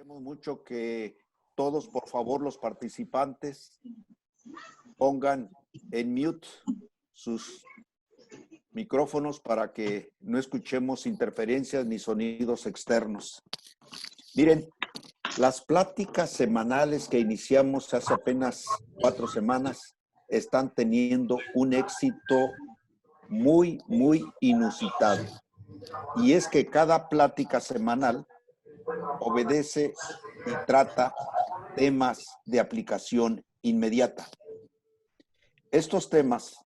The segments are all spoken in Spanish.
Queremos mucho que todos, por favor, los participantes pongan en mute sus micrófonos para que no escuchemos interferencias ni sonidos externos. Miren, las pláticas semanales que iniciamos hace apenas 4 semanas están teniendo un éxito muy inusitado. Y es que cada plática semanal obedece y trata temas de aplicación inmediata. Estos temas,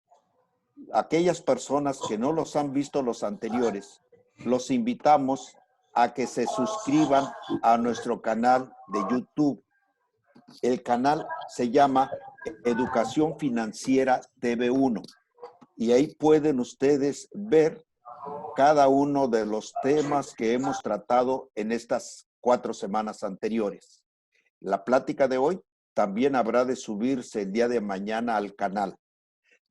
aquellas personas que no los han visto los anteriores, los invitamos a que se suscriban a nuestro canal de YouTube. El canal se llama Educación Financiera TV1 y ahí pueden ustedes ver cada uno de los temas que hemos tratado en estas 4 semanas anteriores. La plática de hoy también habrá de subirse el día de mañana al canal.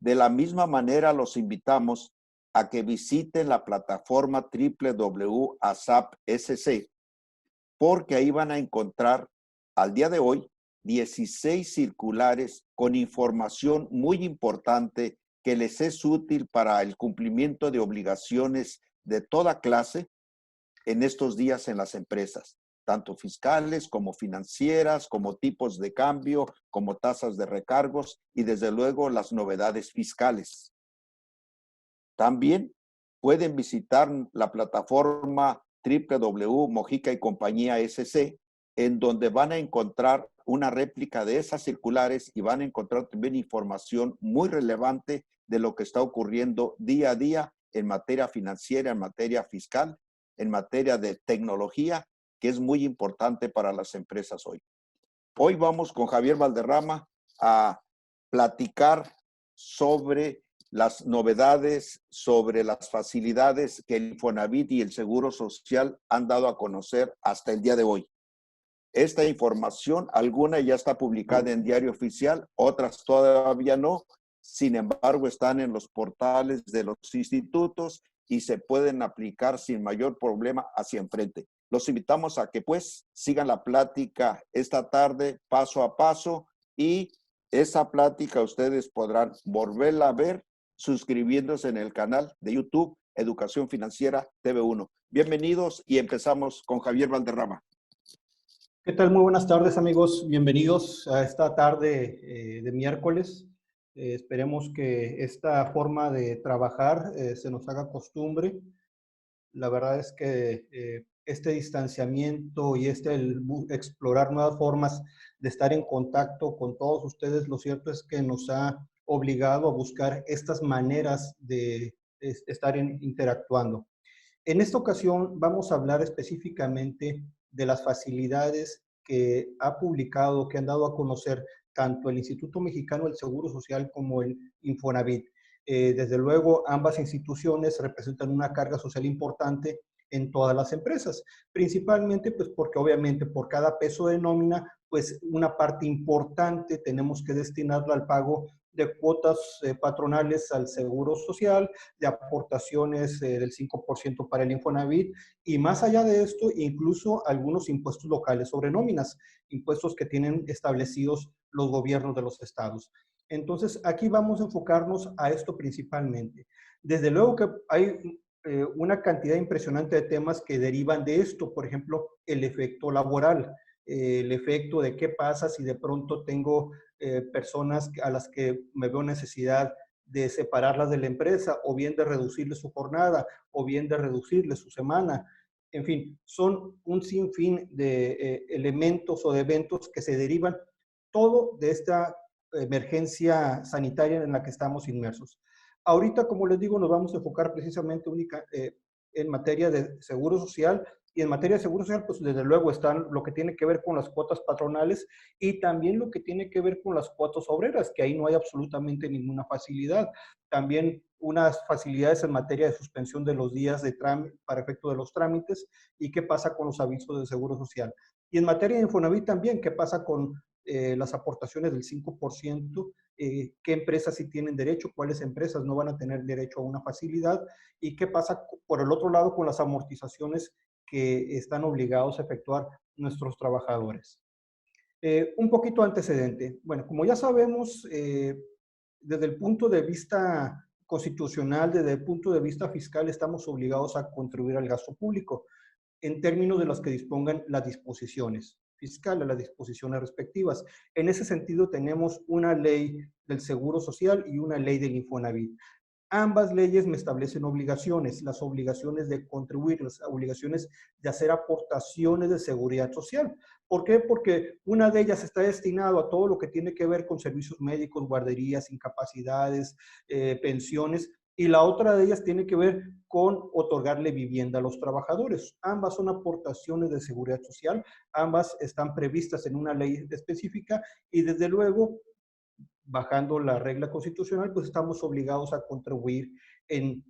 De la misma manera, los invitamos a que visiten la plataforma www.asap.sc, porque ahí van a encontrar al día de hoy 16 circulares con información muy importante que les es útil para el cumplimiento de obligaciones de toda clase en estos días en las empresas, tanto fiscales como financieras, como tipos de cambio, como tasas de recargos y desde luego las novedades fiscales. También pueden visitar la plataforma www.mojica y compañía SC, en donde van a encontrar una réplica de esas circulares y van a encontrar también información muy relevante de lo que está ocurriendo día a día en materia financiera, en materia fiscal, en materia de tecnología, que es muy importante para las empresas hoy. Hoy vamos con Javier Valderrama a platicar sobre las novedades, sobre las facilidades que el Infonavit y el Seguro Social han dado a conocer hasta el día de hoy. Esta información, alguna ya está publicada en Diario Oficial, otras todavía no. Sin embargo, están en los portales de los institutos y se pueden aplicar sin mayor problema hacia enfrente. Los invitamos a que pues sigan la plática esta tarde paso a paso y esa plática ustedes podrán volverla a ver suscribiéndose en el canal de YouTube Educación Financiera TV1. Bienvenidos y empezamos con Javier Valderrama. ¿Qué tal? Muy buenas tardes, amigos. Bienvenidos a esta tarde de miércoles. Esperemos que esta forma de trabajar se nos haga costumbre. La verdad es que este distanciamiento y explorar nuevas formas de estar en contacto con todos ustedes, lo cierto es que nos ha obligado a buscar estas maneras de estar interactuando. En esta ocasión vamos a hablar específicamente de las facilidades que ha publicado, que han dado a conocer tanto el Instituto Mexicano del Seguro Social como el Infonavit. Desde luego, ambas instituciones representan una carga social importante en todas las empresas, principalmente pues porque obviamente por cada peso de nómina, pues una parte importante tenemos que destinarla al pago de cuotas patronales al Seguro Social, de aportaciones del 5% para el Infonavit y más allá de esto, incluso algunos impuestos locales sobre nóminas, impuestos que tienen establecidos los gobiernos de los estados. Entonces, aquí vamos a enfocarnos a esto principalmente. Desde luego que hay una cantidad impresionante de temas que derivan de esto, por ejemplo, el efecto laboral, el efecto de qué pasa si de pronto tengo personas a las que me veo necesidad de separarlas de la empresa o bien de reducirle su jornada o bien de reducirle su semana. En fin, son un sinfín de elementos o de eventos que se derivan todo de esta emergencia sanitaria en la que estamos inmersos. Ahorita, como les digo, nos vamos a enfocar precisamente en materia de seguro social y en materia de seguro social, pues desde luego están lo que tiene que ver con las cuotas patronales y también lo que tiene que ver con las cuotas obreras, que ahí no hay absolutamente ninguna facilidad. También unas facilidades en materia de suspensión de los días de trámite para efecto de los trámites y qué pasa con los avisos de seguro social. Y en materia de Infonavit también, qué pasa con las aportaciones del 5%, qué empresas sí tienen derecho, cuáles empresas no van a tener derecho a una facilidad y qué pasa por el otro lado con las amortizaciones que están obligados a efectuar nuestros trabajadores. Un poquito antecedente. Bueno, como ya sabemos, desde el punto de vista constitucional, desde el punto de vista fiscal, estamos obligados a contribuir al gasto público en términos de los que dispongan las disposiciones fiscales, las disposiciones respectivas. En ese sentido, tenemos una ley del Seguro Social y una ley del Infonavit. Ambas leyes me establecen obligaciones, las obligaciones de contribuir, las obligaciones de hacer aportaciones de seguridad social. ¿Por qué? Porque una de ellas está destinada a todo lo que tiene que ver con servicios médicos, guarderías, incapacidades, pensiones, y la otra de ellas tiene que ver con otorgarle vivienda a los trabajadores. Ambas son aportaciones de seguridad social, ambas están previstas en una ley específica y desde luego, bajando la regla constitucional, pues estamos obligados a contribuir en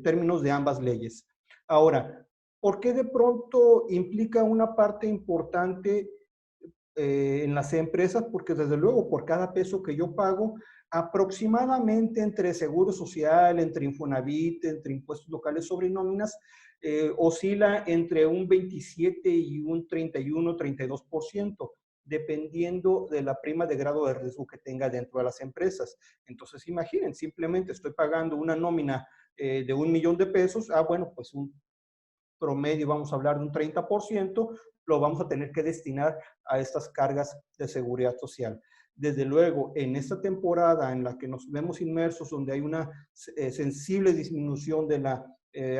términos de ambas leyes. Ahora, ¿por qué de pronto implica una parte importante en las empresas? Porque desde luego, por cada peso que yo pago, aproximadamente entre Seguro Social, entre Infonavit, entre impuestos locales sobre nóminas, oscila entre un 27 y un 31, 32%, dependiendo de la prima de grado de riesgo que tenga dentro de las empresas. Entonces, imaginen, simplemente estoy pagando una nómina de $1,000,000 de pesos, bueno, pues un promedio, vamos a hablar de un 30%, lo vamos a tener que destinar a estas cargas de seguridad social. Desde luego, en esta temporada en la que nos vemos inmersos, donde hay una sensible disminución de la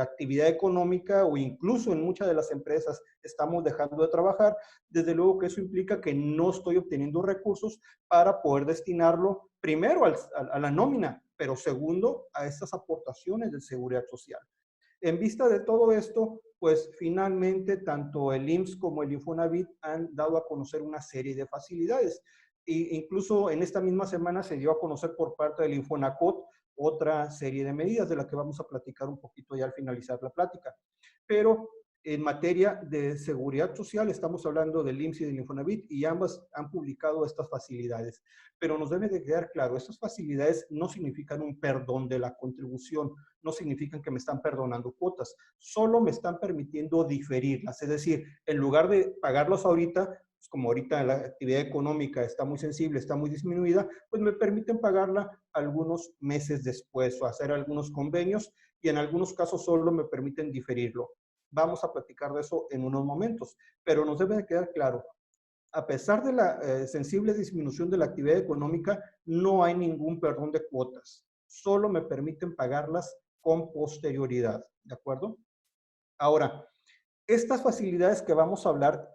actividad económica o incluso en muchas de las empresas estamos dejando de trabajar, desde luego que eso implica que no estoy obteniendo recursos para poder destinarlo primero a la nómina, pero segundo a estas aportaciones de seguridad social. En vista de todo esto, pues finalmente tanto el IMSS como el Infonavit han dado a conocer una serie de facilidades. E incluso en esta misma semana se dio a conocer por parte del Infonacot otra serie de medidas de las que vamos a platicar un poquito ya al finalizar la plática. Pero en materia de seguridad social estamos hablando del IMSS y del Infonavit y ambas han publicado estas facilidades. Pero nos debe de quedar claro, estas facilidades no significan un perdón de la contribución, no significan que me están perdonando cuotas, solo me están permitiendo diferirlas. Es decir, en lugar de pagarlos ahorita, pues como ahorita la actividad económica está muy sensible, está muy disminuida, pues me permiten pagarla algunos meses después o hacer algunos convenios y en algunos casos solo me permiten diferirlo. Vamos a platicar de eso en unos momentos, pero nos debe de quedar claro, a pesar de la sensible disminución de la actividad económica, no hay ningún perdón de cuotas. Solo me permiten pagarlas con posterioridad, ¿de acuerdo? Ahora, estas facilidades que vamos a hablar,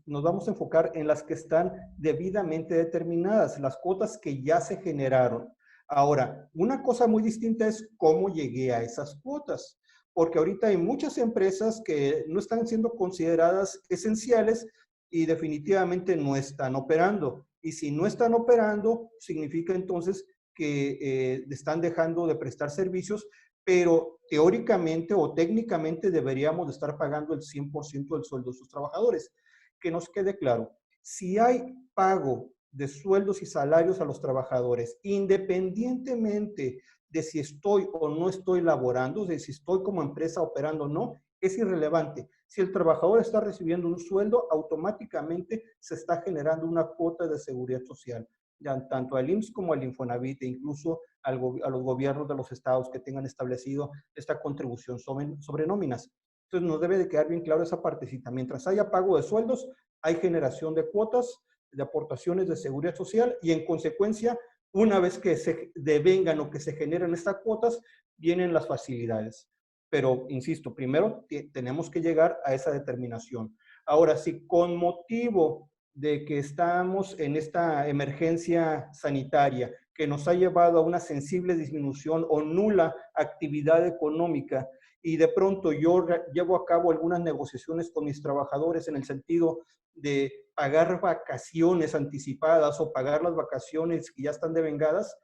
nos vamos a enfocar en las que están debidamente determinadas, las cuotas que ya se generaron. Ahora, una cosa muy distinta es cómo llegué a esas cuotas, porque ahorita hay muchas empresas que no están siendo consideradas esenciales y definitivamente no están operando. Y si no están operando, significa entonces que están dejando de prestar servicios, pero teóricamente o técnicamente deberíamos de estar pagando el 100% del sueldo de sus trabajadores. Que nos quede claro, si hay pago de sueldos y salarios a los trabajadores, independientemente de si estoy o no estoy laborando, de si estoy como empresa operando o no, es irrelevante. Si el trabajador está recibiendo un sueldo, automáticamente se está generando una cuota de seguridad social, ya tanto al IMSS como al Infonavit e incluso a los gobiernos de los estados que tengan establecido esta contribución sobre nóminas. Entonces nos debe de quedar bien claro esa partecita. Mientras haya pago de sueldos, hay generación de cuotas, de aportaciones de seguridad social y en consecuencia, una vez que se devengan o que se generen estas cuotas, vienen las facilidades. Pero, insisto, primero tenemos que llegar a esa determinación. Ahora, si con motivo de que estamos en esta emergencia sanitaria que nos ha llevado a una sensible disminución o nula actividad económica y de pronto yo llevo a cabo algunas negociaciones con mis trabajadores en el sentido de pagar vacaciones anticipadas o pagar las vacaciones que ya están devengadas,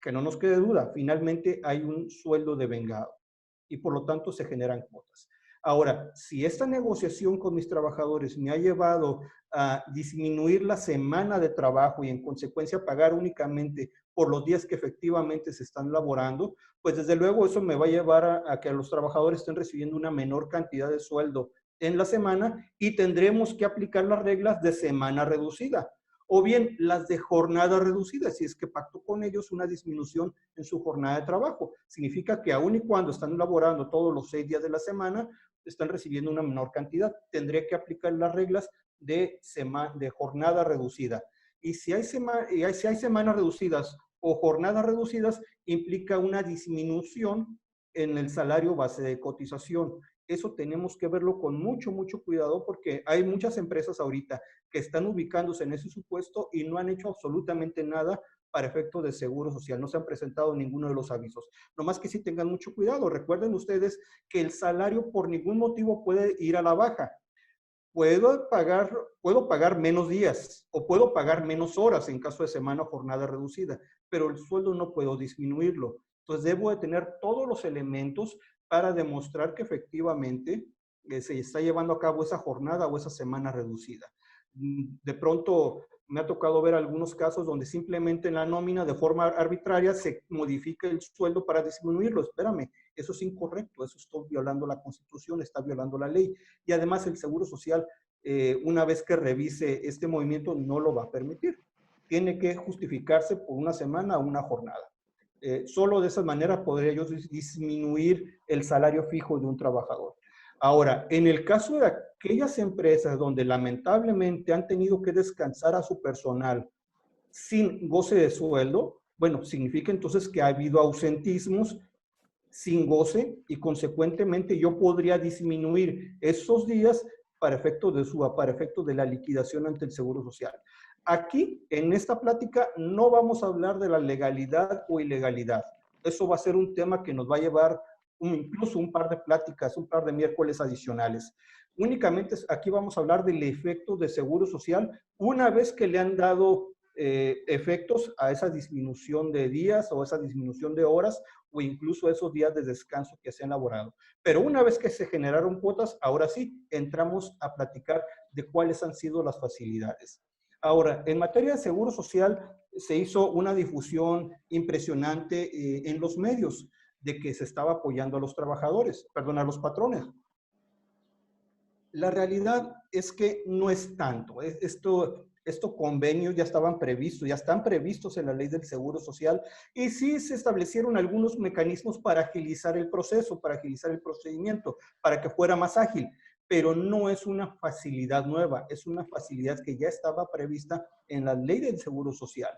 que no nos quede duda, finalmente hay un sueldo devengado y por lo tanto se generan cuotas. Ahora, si esta negociación con mis trabajadores me ha llevado a disminuir la semana de trabajo y en consecuencia pagar únicamente por los días que efectivamente se están laborando, pues desde luego eso me va a llevar a que los trabajadores estén recibiendo una menor cantidad de sueldo en la semana y tendremos que aplicar las reglas de semana reducida o bien las de jornada reducida, si es que pacto con ellos una disminución en su jornada de trabajo. Significa que aun y cuando están laborando todos los 6 días de la semana, están recibiendo una menor cantidad. Tendré que aplicar las reglas de jornada reducida. Y si hay semanas reducidas o jornadas reducidas, implica una disminución en el salario base de cotización. Eso tenemos que verlo con mucho, mucho cuidado porque hay muchas empresas ahorita que están ubicándose en ese supuesto y no han hecho absolutamente nada para efectos de seguro social. No se han presentado ninguno de los avisos. Nomás que sí tengan mucho cuidado. Recuerden ustedes que el salario por ningún motivo puede ir a la baja. Puedo pagar menos días o puedo pagar menos horas en caso de semana o jornada reducida, pero el sueldo no puedo disminuirlo. Entonces debo de tener todos los elementos para demostrar que efectivamente se está llevando a cabo esa jornada o esa semana reducida. De pronto me ha tocado ver algunos casos donde simplemente en la nómina de forma arbitraria se modifica el sueldo para disminuirlo. Espérame, eso es incorrecto, eso está violando la Constitución, está violando la ley. Y además el Seguro Social, una vez que revise este movimiento, no lo va a permitir. Tiene que justificarse por una semana o una jornada. Solo de esa manera podría yo disminuir el salario fijo de un trabajador. Ahora, en el caso de aquellas empresas donde lamentablemente han tenido que descansar a su personal sin goce de sueldo, bueno, significa entonces que ha habido ausentismos sin goce y consecuentemente yo podría disminuir esos días para efecto de la liquidación ante el Seguro Social. Aquí, en esta plática, no vamos a hablar de la legalidad o ilegalidad. Eso va a ser un tema que nos va a llevar incluso un par de pláticas, un par de miércoles adicionales. Únicamente aquí vamos a hablar del efecto de Seguro Social una vez que le han dado efectos a esa disminución de días o esa disminución de horas o incluso esos días de descanso que se han elaborado. Pero una vez que se generaron cuotas, ahora sí entramos a platicar de cuáles han sido las facilidades. Ahora, en materia de Seguro Social, se hizo una difusión impresionante en los medios de que se estaba apoyando a los trabajadores, perdón, a los patrones. La realidad es que no es tanto. Estos convenios ya estaban previstos, ya están previstos en la ley del Seguro Social y sí se establecieron algunos mecanismos para agilizar el proceso, para agilizar el procedimiento, para que fuera más ágil, pero no es una facilidad nueva, es una facilidad que ya estaba prevista en la ley del Seguro Social.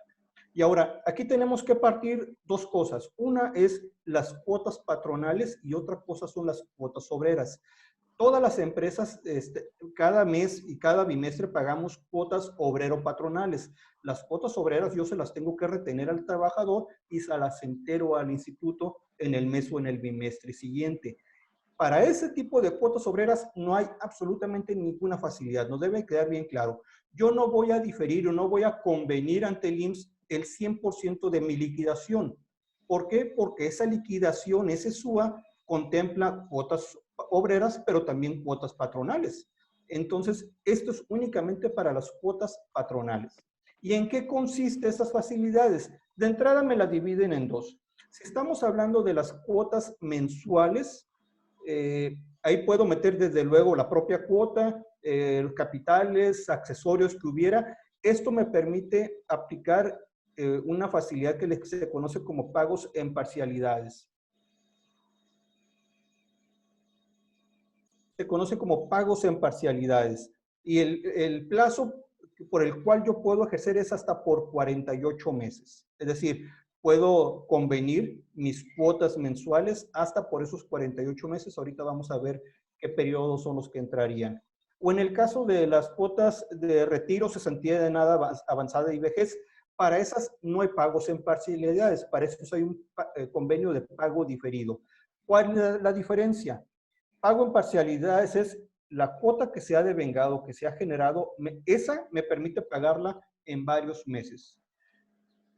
Y ahora, aquí tenemos que partir dos cosas. Una es las cuotas patronales y otra cosa son las cuotas obreras. Todas las empresas, cada mes y cada bimestre pagamos cuotas obrero-patronales. Las cuotas obreras yo se las tengo que retener al trabajador y se las entero al instituto en el mes o en el bimestre siguiente. Para ese tipo de cuotas obreras no hay absolutamente ninguna facilidad. Nos debe quedar bien claro. Yo no voy a diferir o no voy a convenir ante el IMSS el 100% de mi liquidación. ¿Por qué? Porque esa liquidación, ese SUA, contempla cuotas obreras, pero también cuotas patronales. Entonces, esto es únicamente para las cuotas patronales. ¿Y en qué consiste esas facilidades? De entrada me las dividen en dos. Si estamos hablando de las cuotas mensuales, ahí puedo meter desde luego la propia cuota, capitales, accesorios que hubiera. Esto me permite aplicar una facilidad que se conoce como pagos en parcialidades. Se conoce como pagos en parcialidades. Y el plazo por el cual yo puedo ejercer es hasta por 48 meses. Es decir, puedo convenir mis cuotas mensuales hasta por esos 48 meses. Ahorita vamos a ver qué periodos son los que entrarían. O en el caso de las cuotas de retiro, cesantía de nada avanzada y vejez, para esas no hay pagos en parcialidades. Para eso hay un convenio de pago diferido. ¿Cuál es la diferencia? Pago en parcialidades es la cuota que se ha devengado, que se ha generado, esa me permite pagarla en varios meses.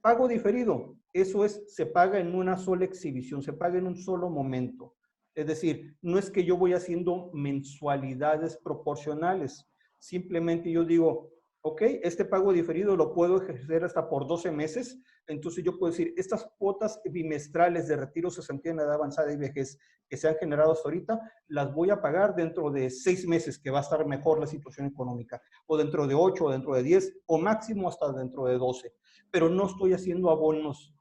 Pago diferido, eso es, se paga en una sola exhibición, se paga en un solo momento. Es decir, no es que yo voy haciendo mensualidades proporcionales, simplemente yo digo, ok, este pago diferido lo puedo ejercer hasta por 12 meses. Entonces yo puedo decir, estas cuotas bimestrales de retiro cesantía en edad avanzada y vejez que se han generado hasta ahorita, las voy a pagar dentro de 6 meses, que va a estar mejor la situación económica, o dentro de 8, o dentro de 10, o máximo hasta dentro de 12. Pero no estoy haciendo abonos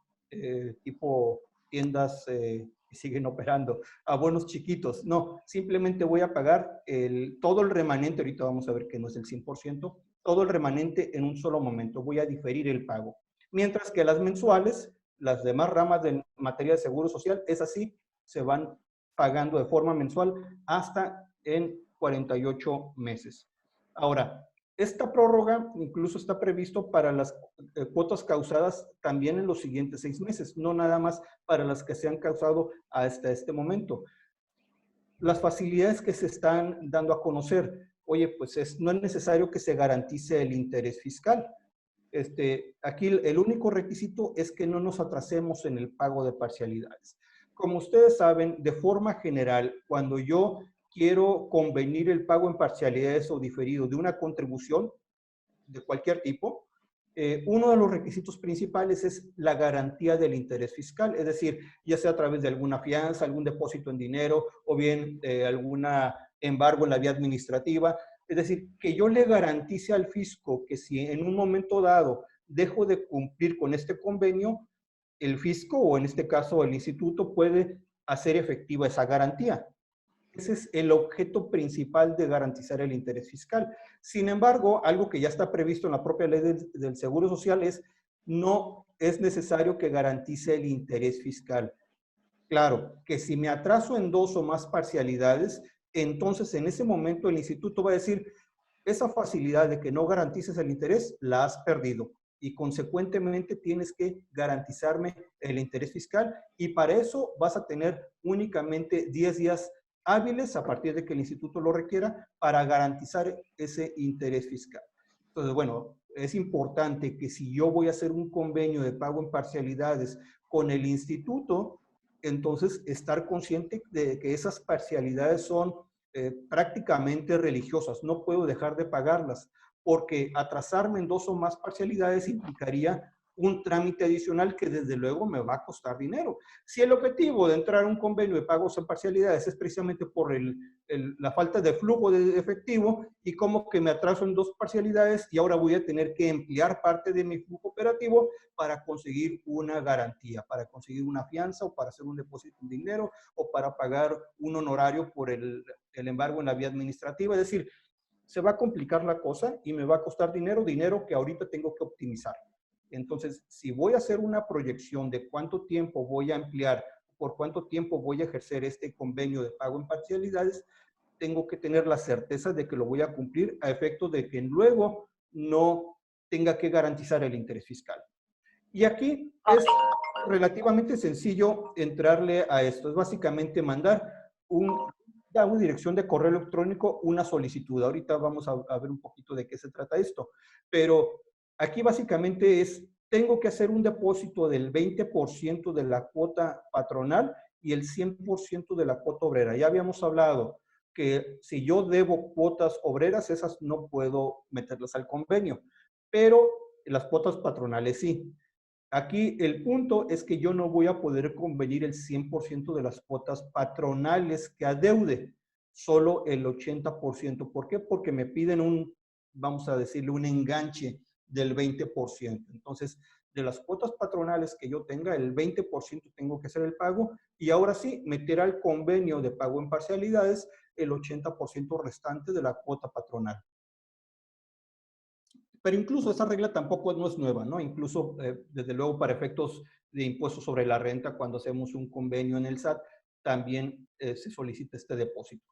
tipo tiendas que siguen operando, abonos chiquitos. No, simplemente voy a pagar todo el remanente, ahorita vamos a ver que no es el 100%, todo el remanente en un solo momento. Voy a diferir el pago. Mientras que las mensuales, las demás ramas de materia de seguro social, es así, se van pagando de forma mensual hasta en 48 meses. Ahora, esta prórroga incluso está previsto para las cuotas causadas también en los siguientes 6 meses, no nada más para las que se han causado hasta este momento. Las facilidades que se están dando a conocer, oye, pues no es necesario que se garantice el interés fiscal. Aquí el único requisito es que no nos atrasemos en el pago de parcialidades. Como ustedes saben, de forma general, cuando yo quiero convenir el pago en parcialidades o diferido de una contribución de cualquier tipo, uno de los requisitos principales es la garantía del interés fiscal, es decir, ya sea a través de alguna fianza, algún depósito en dinero o bien algún embargo en la vía administrativa. Es decir, que yo le garantice al fisco que si en un momento dado dejo de cumplir con este convenio, el fisco o en este caso el instituto puede hacer efectiva esa garantía. Ese es el objeto principal de garantizar el interés fiscal. Sin embargo, algo que ya está previsto en la propia ley del Seguro Social es no es necesario que garantice el interés fiscal. Claro, que si me atraso en 2 o más parcialidades, entonces en ese momento el instituto va a decir, esa facilidad de que no garantices el interés, la has perdido y consecuentemente tienes que garantizarme el interés fiscal y para eso vas a tener únicamente 10 días hábiles a partir de que el instituto lo requiera para garantizar ese interés fiscal. Entonces, bueno, es importante que si yo voy a hacer un convenio de pago en parcialidades con el instituto, entonces estar consciente de que esas parcialidades son prácticamente religiosas. No puedo dejar de pagarlas porque atrasarme en 2 o más parcialidades implicaría un trámite adicional que desde luego me va a costar dinero. Si el objetivo de entrar a un convenio de pagos en parcialidades es precisamente por la falta de flujo de efectivo y como que me atraso en 2 parcialidades y ahora voy a tener que emplear parte de mi flujo operativo para conseguir una garantía, para conseguir una fianza o para hacer un depósito en dinero o para pagar un honorario por el embargo en la vía administrativa. Es decir, se va a complicar la cosa y me va a costar dinero que ahorita tengo que optimizar. Entonces, si voy a hacer una proyección de cuánto tiempo voy a emplear, por cuánto tiempo voy a ejercer este convenio de pago en parcialidades, tengo que tener la certeza de que lo voy a cumplir a efecto de que luego no tenga que garantizar el interés fiscal. Y aquí es relativamente sencillo entrarle a esto. Es básicamente mandar a una dirección de correo electrónico una solicitud. Ahorita vamos a ver un poquito de qué se trata esto. Pero aquí básicamente tengo que hacer un depósito del 20% de la cuota patronal y el 100% de la cuota obrera. Ya habíamos hablado que si yo debo cuotas obreras, esas no puedo meterlas al convenio, pero las cuotas patronales sí. Aquí el punto es que yo no voy a poder convenir el 100% de las cuotas patronales que adeude, solo el 80%. ¿Por qué? Porque me piden vamos a decirle, un enganche del 20%. Entonces, de las cuotas patronales que yo tenga, el 20% tengo que hacer el pago y ahora sí, meter al convenio de pago en parcialidades el 80% restante de la cuota patronal. Pero incluso esa regla tampoco no es nueva, ¿no? Incluso, desde luego, para efectos de impuestos sobre la renta, cuando hacemos un convenio en el SAT, también se solicita este depósito.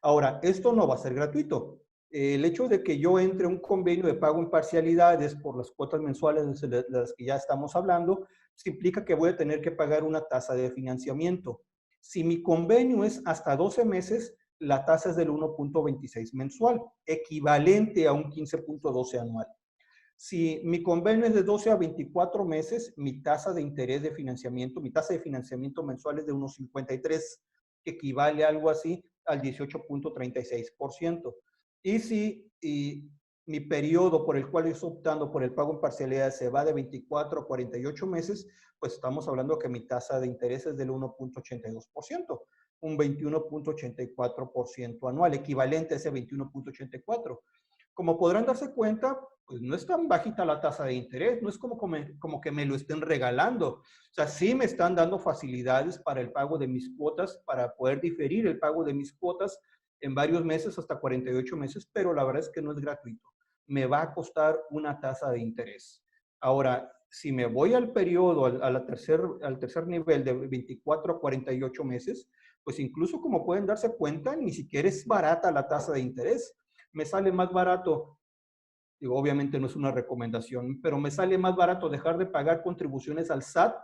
Ahora, esto no va a ser gratuito. El hecho de que yo entre un convenio de pago en parcialidades por las cuotas mensuales de las que ya estamos hablando, implica que voy a tener que pagar una tasa de financiamiento. Si mi convenio es hasta 12 meses, la tasa es del 1.26 mensual, equivalente a un 15.12 anual. Si mi convenio es de 12 a 24 meses, mi tasa de interés de financiamiento, mi tasa de financiamiento mensual es de 1.53, que equivale a algo así al 18.36%. Y mi periodo por el cual estoy optando por el pago en parcialidades se va de 24 a 48 meses, pues estamos hablando que mi tasa de interés es del 1.82%, un 21.84% anual, equivalente a ese 21.84%. Como podrán darse cuenta, pues no es tan bajita la tasa de interés, no es como que me lo estén regalando. O sea, sí me están dando facilidades para el pago de mis cuotas, para poder diferir el pago de mis cuotas en varios meses, hasta 48 meses, pero la verdad es que no es gratuito. Me va a costar una tasa de interés. Ahora, si me voy al periodo, al tercer nivel de 24 a 48 meses, pues incluso como pueden darse cuenta, ni siquiera es barata la tasa de interés. Me sale más barato, digo, obviamente no es una recomendación, pero me sale más barato dejar de pagar contribuciones al SAT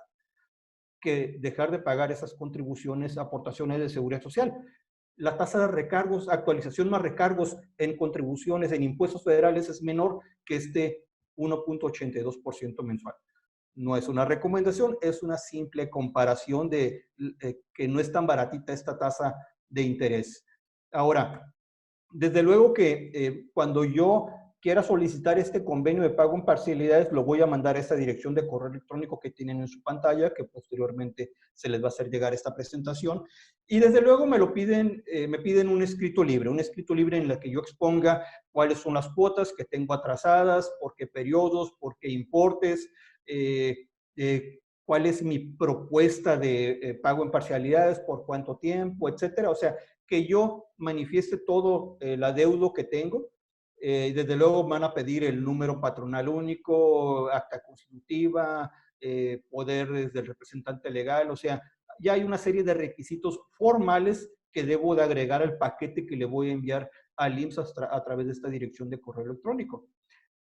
que dejar de pagar esas contribuciones, aportaciones de seguridad social. La tasa de recargos, actualización más recargos en contribuciones, en impuestos federales es menor que este 1.82% mensual. No es una recomendación, es una simple comparación de que no es tan baratita esta tasa de interés. Ahora, desde luego que cuando yo quiera solicitar este convenio de pago en parcialidades, lo voy a mandar a esta dirección de correo electrónico que tienen en su pantalla, que posteriormente se les va a hacer llegar esta presentación. Y desde luego me piden un escrito libre en el que yo exponga cuáles son las cuotas que tengo atrasadas, por qué periodos, por qué importes, cuál es mi propuesta de pago en parcialidades, por cuánto tiempo, etcétera. O sea, que yo manifieste todo el adeudo que tengo. Desde luego van a pedir el número patronal único, acta constitutiva, poderes del representante legal, o sea, ya hay una serie de requisitos formales que debo de agregar al paquete que le voy a enviar al IMSS a través de esta dirección de correo electrónico.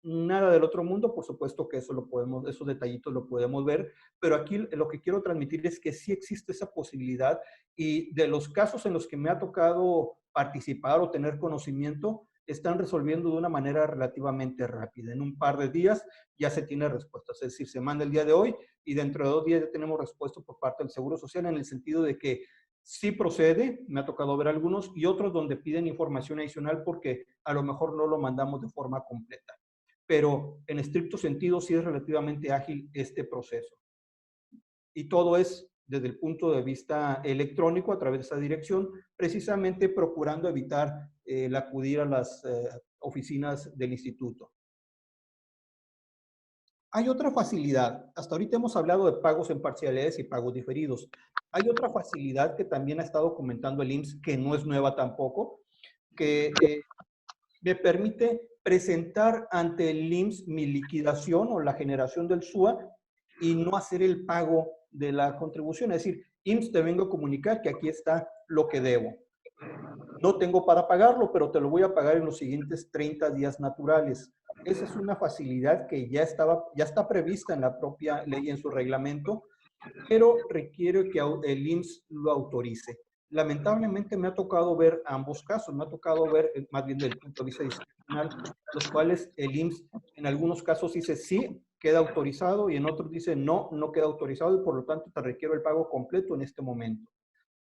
Nada del otro mundo, por supuesto que esos detallitos lo podemos ver, pero aquí lo que quiero transmitir es que sí existe esa posibilidad y de los casos en los que me ha tocado participar o tener conocimiento, están resolviendo de una manera relativamente rápida. En un par de días ya se tiene respuesta, es decir, se manda el día de hoy y dentro de 2 días ya tenemos respuesta por parte del Seguro Social en el sentido de que sí procede, me ha tocado ver algunos y otros donde piden información adicional porque a lo mejor no lo mandamos de forma completa, pero en estricto sentido sí es relativamente ágil este proceso. Y todo es desde el punto de vista electrónico a través de esa dirección, precisamente procurando evitar el acudir a las oficinas del instituto. Hay otra facilidad. Hasta ahorita hemos hablado de pagos en parcialidades y pagos diferidos. Hay otra facilidad que también ha estado comentando el IMSS, que no es nueva tampoco, que me permite presentar ante el IMSS mi liquidación o la generación del SUA y no hacer el pago de la contribución. Es decir, IMSS, te vengo a comunicar que aquí está lo que debo. No tengo para pagarlo, pero te lo voy a pagar en los siguientes 30 días naturales. Esa es una facilidad que ya está prevista en la propia ley, en su reglamento, pero requiere que el IMSS lo autorice. Lamentablemente me ha tocado ver ambos casos, me ha tocado ver más bien desde el punto de vista discrecional, los cuales el IMSS en algunos casos dice sí, queda autorizado y en otros dice no, no queda autorizado y por lo tanto te requiero el pago completo en este momento.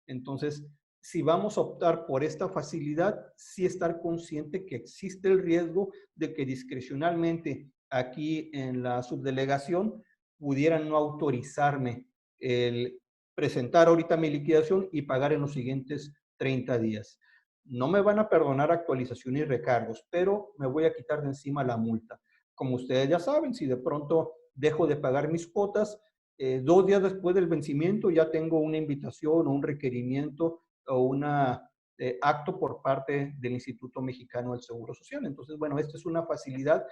Entonces, si vamos a optar por esta facilidad, sí estar consciente que existe el riesgo de que discrecionalmente aquí en la subdelegación pudieran no autorizarme el presentar ahorita mi liquidación y pagar en los siguientes 30 días. No me van a perdonar actualización y recargos, pero me voy a quitar de encima la multa. Como ustedes ya saben, si de pronto dejo de pagar mis cuotas, 2 días después del vencimiento ya tengo una invitación o un requerimiento o un acto por parte del Instituto Mexicano del Seguro Social. Entonces, bueno, esta es una facilidad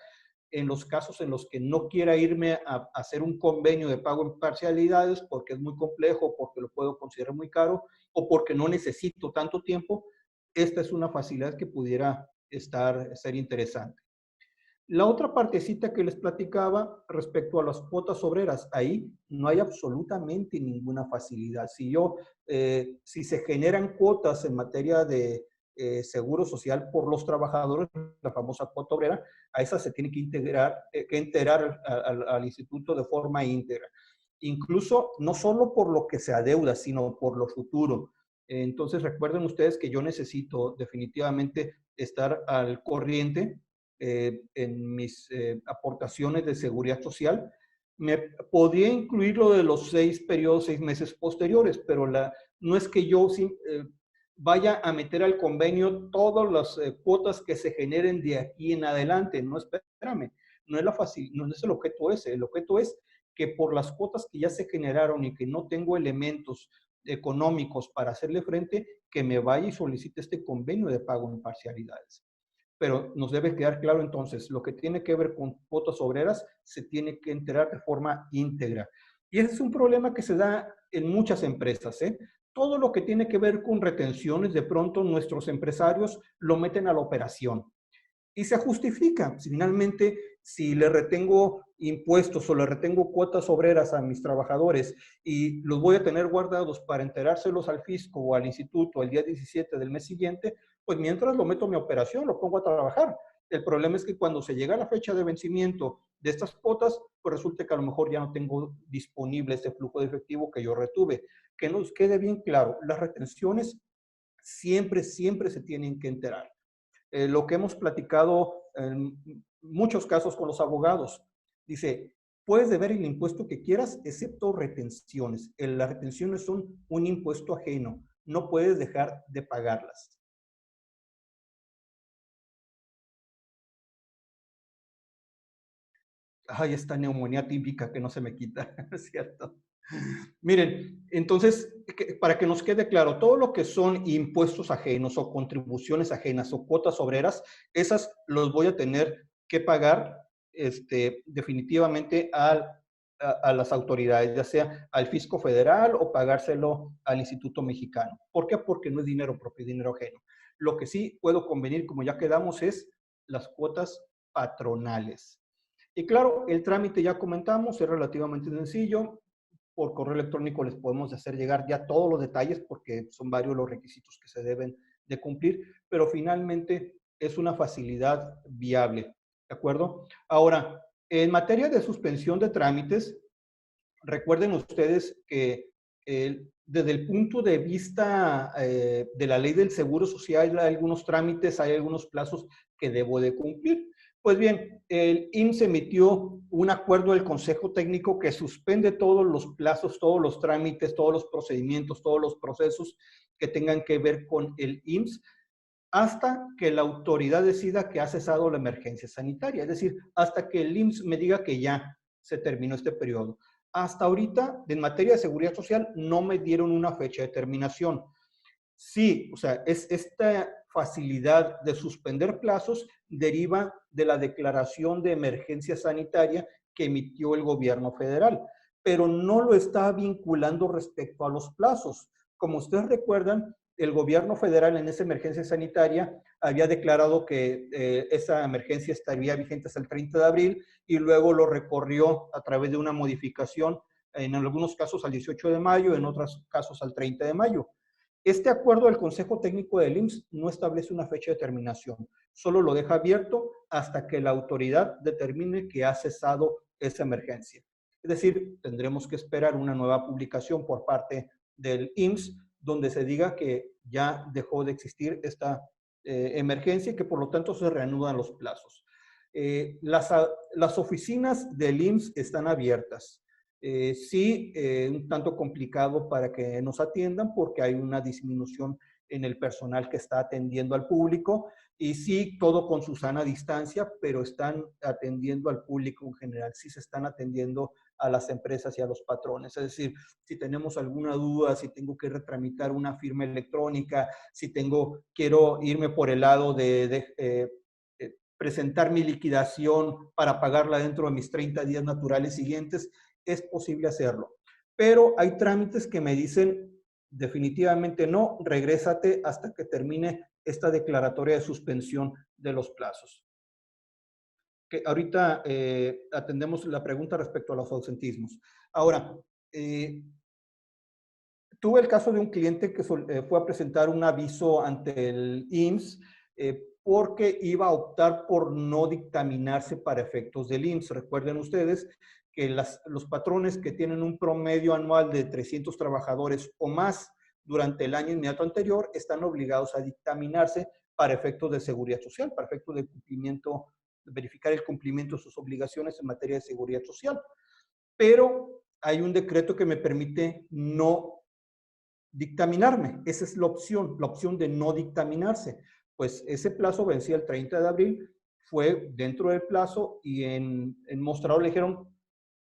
en los casos en los que no quiera irme a hacer un convenio de pago en parcialidades porque es muy complejo, porque lo puedo considerar muy caro o porque no necesito tanto tiempo. Esta es una facilidad que pudiera ser interesante. La otra partecita que les platicaba respecto a las cuotas obreras, ahí no hay absolutamente ninguna facilidad. Si se generan cuotas en materia de seguro social por los trabajadores, la famosa cuota obrera, a esa se tiene que enterar al instituto de forma íntegra. Incluso no solo por lo que se adeuda, sino por lo futuro. Entonces recuerden ustedes que yo necesito definitivamente estar al corriente en mis aportaciones de seguridad social, me podría incluir lo de los 6 periodos, 6 meses posteriores, pero no es que yo vaya a meter al convenio todas las cuotas que se generen de aquí en adelante. No, espérame, no es el objeto ese. El objeto es que por las cuotas que ya se generaron y que no tengo elementos económicos para hacerle frente, que me vaya y solicite este convenio de pago en parcialidades. Pero nos debe quedar claro entonces, lo que tiene que ver con cuotas obreras se tiene que enterar de forma íntegra. Y ese es un problema que se da en muchas empresas, ¿eh? Todo lo que tiene que ver con retenciones, de pronto nuestros empresarios lo meten a la operación. Y se justifica. Finalmente, si le retengo impuestos o le retengo cuotas obreras a mis trabajadores y los voy a tener guardados para enterárselos al fisco o al instituto el día 17 del mes siguiente, pues mientras lo meto a mi operación, lo pongo a trabajar. El problema es que cuando se llega a la fecha de vencimiento de estas cuotas, pues resulta que a lo mejor ya no tengo disponible ese flujo de efectivo que yo retuve. Que nos quede bien claro, las retenciones siempre se tienen que enterar. Lo que hemos platicado en muchos casos con los abogados. Dice, puedes deber el impuesto que quieras, excepto retenciones. Las retenciones son un impuesto ajeno. No puedes dejar de pagarlas. Ay, esta neumonía típica que no se me quita, ¿es cierto? Miren, entonces, para que nos quede claro, todo lo que son impuestos ajenos o contribuciones ajenas o cuotas obreras, esas los voy a tener que pagar definitivamente a las autoridades, ya sea al fisco federal o pagárselo al Instituto Mexicano. ¿Por qué? Porque no es dinero propio, es dinero ajeno. Lo que sí puedo convenir, como ya quedamos, es las cuotas patronales. Y claro, el trámite ya comentamos, es relativamente sencillo. Por correo electrónico les podemos hacer llegar ya todos los detalles porque son varios los requisitos que se deben de cumplir, pero finalmente es una facilidad viable, ¿de acuerdo? Ahora, en materia de suspensión de trámites, recuerden ustedes que desde el punto de vista de la ley del Seguro Social hay algunos trámites, hay algunos plazos que debo de cumplir. Pues bien, el IMSS emitió un acuerdo del Consejo Técnico que suspende todos los plazos, todos los trámites, todos los procedimientos, todos los procesos que tengan que ver con el IMSS hasta que la autoridad decida que ha cesado la emergencia sanitaria. Es decir, hasta que el IMSS me diga que ya se terminó este periodo. Hasta ahorita, en materia de seguridad social, no me dieron una fecha de terminación. Sí, o sea, esta facilidad de suspender plazos deriva de la declaración de emergencia sanitaria que emitió el gobierno federal, pero no lo está vinculando respecto a los plazos. Como ustedes recuerdan, el gobierno federal en esa emergencia sanitaria había declarado que esa emergencia estaría vigente hasta el 30 de abril y luego lo recorrió a través de una modificación, en algunos casos al 18 de mayo, en otros casos al 30 de mayo. Este acuerdo del Consejo Técnico del IMSS no establece una fecha de terminación, solo lo deja abierto hasta que la autoridad determine que ha cesado esa emergencia. Es decir, tendremos que esperar una nueva publicación por parte del IMSS donde se diga que ya dejó de existir esta emergencia y que por lo tanto se reanudan los plazos. Las oficinas del IMSS están abiertas. Sí, un tanto complicado para que nos atiendan porque hay una disminución en el personal que está atendiendo al público y sí, todo con su sana distancia, pero están atendiendo al público en general, sí se están atendiendo a las empresas y a los patrones. Es decir, si tenemos alguna duda, si tengo que retramitar una firma electrónica, si quiero irme por el lado de presentar mi liquidación para pagarla dentro de mis 30 días naturales siguientes, es posible hacerlo. Pero hay trámites que me dicen definitivamente no, regrésate hasta que termine esta declaratoria de suspensión de los plazos. Que ahorita atendemos la pregunta respecto a los ausentismos. Ahora, tuve el caso de un cliente que fue a presentar un aviso ante el IMSS porque iba a optar por no dictaminarse para efectos del IMSS. Recuerden ustedes que los patrones que tienen un promedio anual de 300 trabajadores o más durante el año inmediato anterior están obligados a dictaminarse para efectos de seguridad social, para efectos de cumplimiento verificar el cumplimiento de sus obligaciones en materia de seguridad social. Pero hay un decreto que me permite no dictaminarme. Esa es la opción de no dictaminarse. Pues ese plazo vencía el 30 de abril, fue dentro del plazo y en mostrador le dijeron,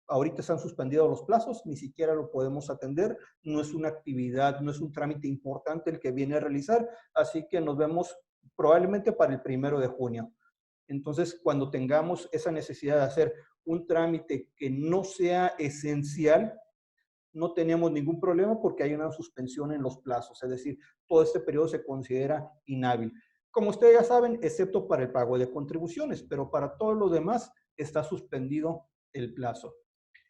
ahorita se han suspendido los plazos, ni siquiera lo podemos atender, no es una actividad, no es un trámite importante el que viene a realizar, así que nos vemos probablemente para el 1 de junio. Entonces, cuando tengamos esa necesidad de hacer un trámite que no sea esencial, no tenemos ningún problema porque hay una suspensión en los plazos, es decir, todo este periodo se considera inhábil. Como ustedes ya saben, excepto para el pago de contribuciones, pero para todo lo demás está suspendido el plazo.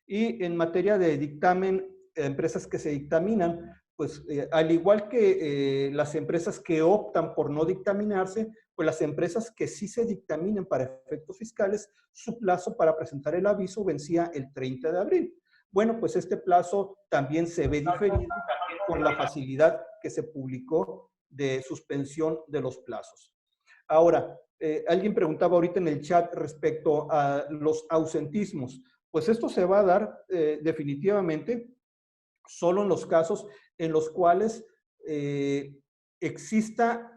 Y en materia de dictamen, empresas que se dictaminan, pues al igual que las empresas que optan por no dictaminarse, pues las empresas que sí se dictaminen para efectos fiscales, su plazo para presentar el aviso vencía el 30 de abril. Bueno, pues este plazo también se ve diferido con la facilidad que se publicó de suspensión de los plazos. Ahora, alguien preguntaba ahorita en el chat respecto a los ausentismos. Pues esto se va a dar definitivamente solo en los casos en los cuales exista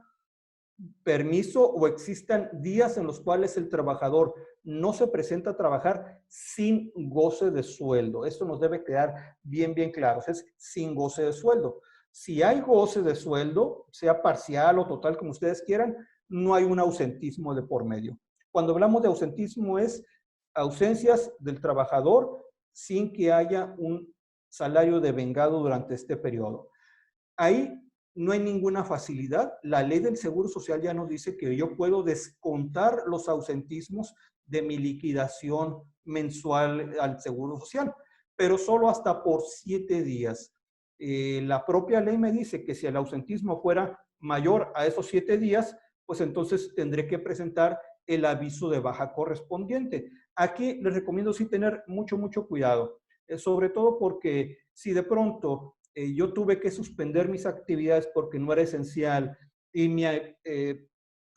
permiso o existan días en los cuales el trabajador no se presenta a trabajar sin goce de sueldo. Esto nos debe quedar bien, bien claro. Es sin goce de sueldo. Si hay goce de sueldo, sea parcial o total, como ustedes quieran, no hay un ausentismo de por medio. Cuando hablamos de ausentismo es ausencias del trabajador sin que haya un salario devengado durante este periodo. Ahí no hay ninguna facilidad. La ley del Seguro Social ya nos dice que yo puedo descontar los ausentismos de mi liquidación mensual al Seguro Social, pero solo hasta por 7 días. La propia ley me dice que si el ausentismo fuera mayor a esos 7 días, pues entonces tendré que presentar el aviso de baja correspondiente. Aquí les recomiendo sí tener mucho, mucho cuidado, sobre todo porque si de pronto yo tuve que suspender mis actividades porque no era esencial y mi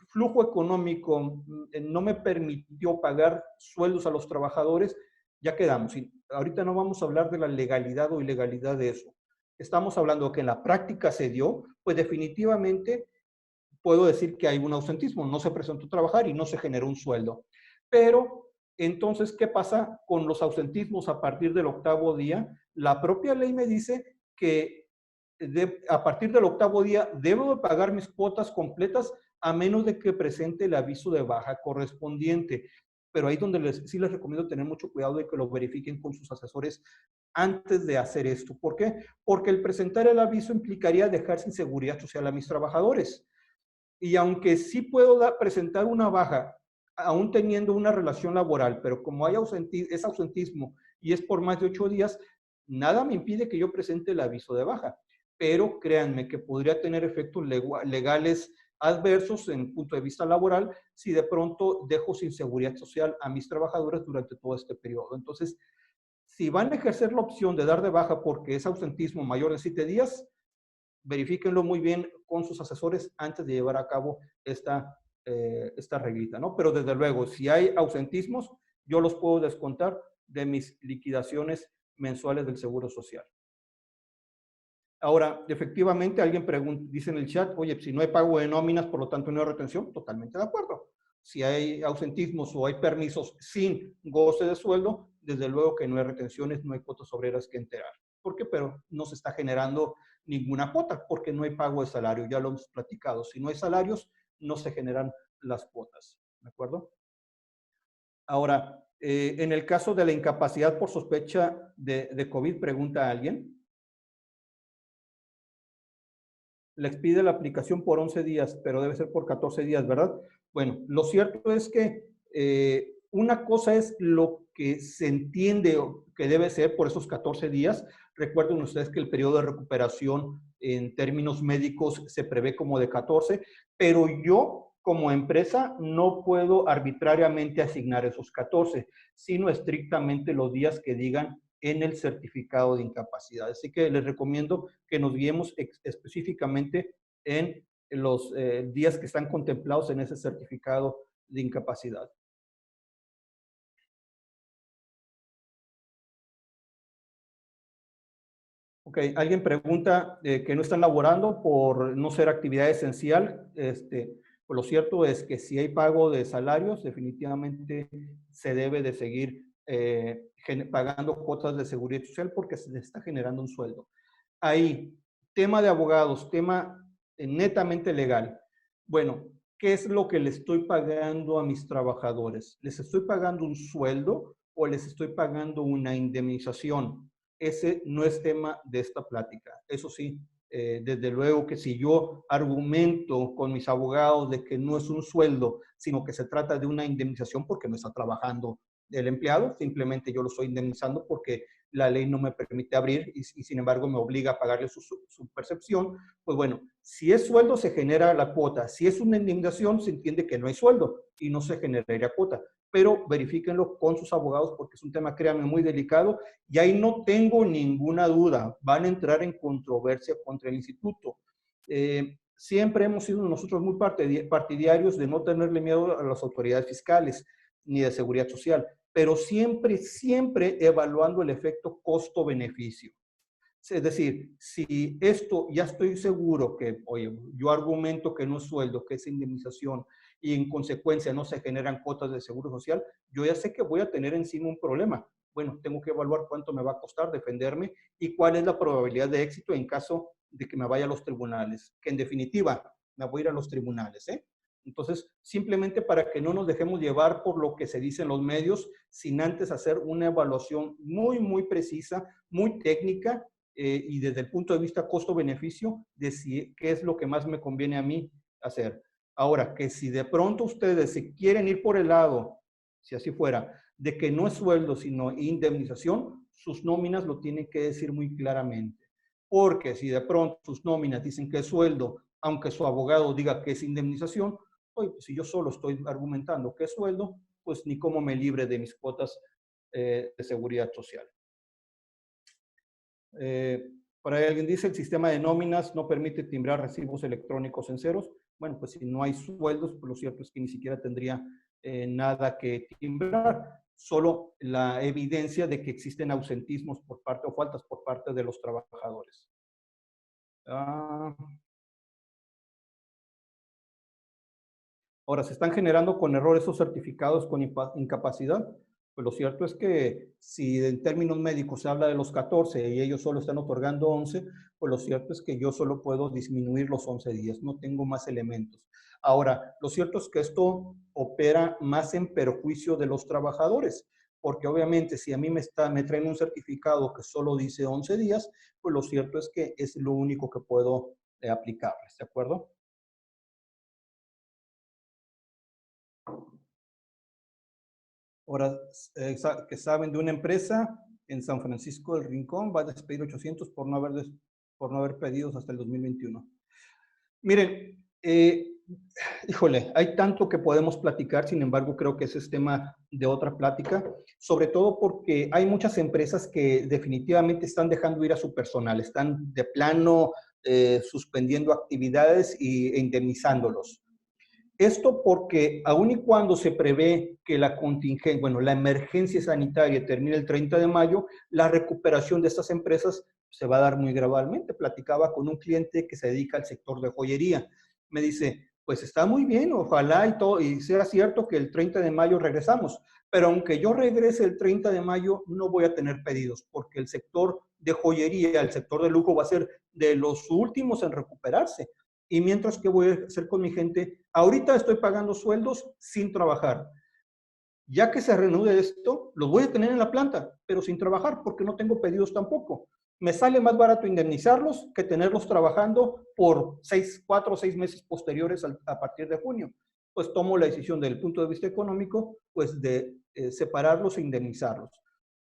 flujo económico no me permitió pagar sueldos a los trabajadores, ya quedamos. Y ahorita no vamos a hablar de la legalidad o ilegalidad de eso. Estamos hablando que en la práctica se dio, pues definitivamente puedo decir que hay un ausentismo, no se presentó a trabajar y no se generó un sueldo. Pero entonces, ¿qué pasa con los ausentismos a partir del 8º día? La propia ley me dice que a partir del 8º día debo de pagar mis cuotas completas a menos de que presente el aviso de baja correspondiente. Pero ahí donde sí les recomiendo tener mucho cuidado de que lo verifiquen con sus asesores antes de hacer esto. ¿Por qué? Porque el presentar el aviso implicaría dejar sin seguridad social a mis trabajadores. Y aunque sí puedo presentar una baja, aún teniendo una relación laboral, pero como hay es ausentismo y es por más de 8 días, nada me impide que yo presente el aviso de baja. Pero créanme que podría tener efectos legales adversos en punto de vista laboral si de pronto dejo sin seguridad social a mis trabajadores durante todo este periodo. Entonces, si van a ejercer la opción de dar de baja porque es ausentismo mayor de 7 días, verifíquenlo muy bien con sus asesores antes de llevar a cabo esta reglita, ¿no? Pero desde luego, si hay ausentismos, yo los puedo descontar de mis liquidaciones mensuales del Seguro Social. Ahora, efectivamente, alguien dice en el chat, oye, si no hay pago de nóminas, por lo tanto no hay retención, totalmente de acuerdo. Si hay ausentismos o hay permisos sin goce de sueldo, desde luego que no hay retenciones, no hay cuotas obreras que enterar. ¿Por qué? Pero no se está generando ninguna cuota porque no hay pago de salario, ya lo hemos platicado. Si no hay salarios, no se generan las cuotas, ¿de acuerdo? Ahora, en el caso de la incapacidad por sospecha de COVID, pregunta alguien, le expide la aplicación por 11 días, pero debe ser por 14 días, ¿verdad? Bueno, lo cierto es que una cosa es lo que se entiende que debe ser por esos 14 días. Recuerden ustedes que el periodo de recuperación en términos médicos se prevé como de 14, pero yo como empresa no puedo arbitrariamente asignar esos 14, sino estrictamente los días que digan en el certificado de incapacidad. Así que les recomiendo que nos guiemos específicamente en los días que están contemplados en ese certificado de incapacidad. Ok, alguien pregunta que no están laborando por no ser actividad esencial. Pues lo cierto es que si hay pago de salarios, definitivamente se debe de seguir pagando cuotas de seguridad social porque se está generando un sueldo. Ahí, tema de abogados, tema netamente legal. Bueno, ¿qué es lo que le estoy pagando a mis trabajadores? ¿Les estoy pagando un sueldo o les estoy pagando una indemnización? Ese no es tema de esta plática. Eso sí, desde luego que si yo argumento con mis abogados de que no es un sueldo, sino que se trata de una indemnización porque no está trabajando el empleado, simplemente yo lo estoy indemnizando porque la ley no me permite abrir y sin embargo me obliga a pagarle su percepción, pues bueno, si es sueldo se genera la cuota, si es una indemnización se entiende que no hay sueldo y no se generaría cuota, pero verifíquenlo con sus abogados porque es un tema, créanme, muy delicado y ahí no tengo ninguna duda, van a entrar en controversia contra el instituto. Siempre hemos sido nosotros muy partidarios de no tenerle miedo a las autoridades fiscales ni de seguridad social, pero siempre, siempre evaluando el efecto costo-beneficio. Es decir, si esto ya estoy seguro que, oye, yo argumento que no es sueldo, que es indemnización y en consecuencia no se generan cuotas de seguro social, yo ya sé que voy a tener encima un problema. Bueno, tengo que evaluar cuánto me va a costar defenderme y cuál es la probabilidad de éxito en caso de que me vaya a los tribunales, que en definitiva me voy a ir a los tribunales, ¿eh? Entonces, simplemente para que no nos dejemos llevar por lo que se dice en los medios, sin antes hacer una evaluación muy, muy precisa, muy técnica, y desde el punto de vista costo-beneficio, de qué es lo que más me conviene a mí hacer. Ahora, que si de pronto ustedes se quieren ir por el lado, si así fuera, de que no es sueldo, sino indemnización, sus nóminas lo tienen que decir muy claramente. Porque si de pronto sus nóminas dicen que es sueldo, aunque su abogado diga que es indemnización, oye, pues si yo solo estoy argumentando que es sueldo, pues ni cómo me libre de mis cuotas de seguridad social. Por ahí alguien dice, el sistema de nóminas no permite timbrar recibos electrónicos en ceros. Bueno, pues si no hay sueldos, pues lo cierto es que ni siquiera tendría nada que timbrar. Solo la evidencia de que existen ausentismos por parte o faltas por parte de los trabajadores. Ahora, ¿se están generando con error esos certificados con incapacidad? Pues lo cierto es que si en términos médicos se habla de los 14 y ellos solo están otorgando 11, pues lo cierto es que yo solo puedo disminuir los 11 días, no tengo más elementos. Ahora, lo cierto es que esto opera más en perjuicio de los trabajadores, porque obviamente si a mí me traen un certificado que solo dice 11 días, pues lo cierto es que es lo único que puedo aplicarles, ¿de acuerdo? Ahora, que saben de una empresa en San Francisco del Rincón, va a despedir 800 por no haber pedidos hasta el 2021. Miren, híjole, hay tanto que podemos platicar, sin embargo, creo que ese es tema de otra plática, sobre todo porque hay muchas empresas que definitivamente están dejando ir a su personal, están de plano suspendiendo actividades e indemnizándolos. Esto porque aun y cuando se prevé que la contingencia, bueno, la emergencia sanitaria termine el 30 de mayo, la recuperación de estas empresas se va a dar muy gradualmente. Platicaba con un cliente que se dedica al sector de joyería. Me dice, pues está muy bien, ojalá y todo, y sea cierto que el 30 de mayo regresamos, pero aunque yo regrese el 30 de mayo, no voy a tener pedidos, porque el sector de joyería, el sector de lujo va a ser de los últimos en recuperarse. Y mientras, ¿qué voy a hacer con mi gente? Ahorita estoy pagando sueldos sin trabajar. Ya que se reanude esto, los voy a tener en la planta, pero sin trabajar porque no tengo pedidos tampoco. Me sale más barato indemnizarlos que tenerlos trabajando por 4 o 6 meses posteriores a partir de junio. Pues tomo la decisión desde el punto de vista económico, pues de separarlos e indemnizarlos.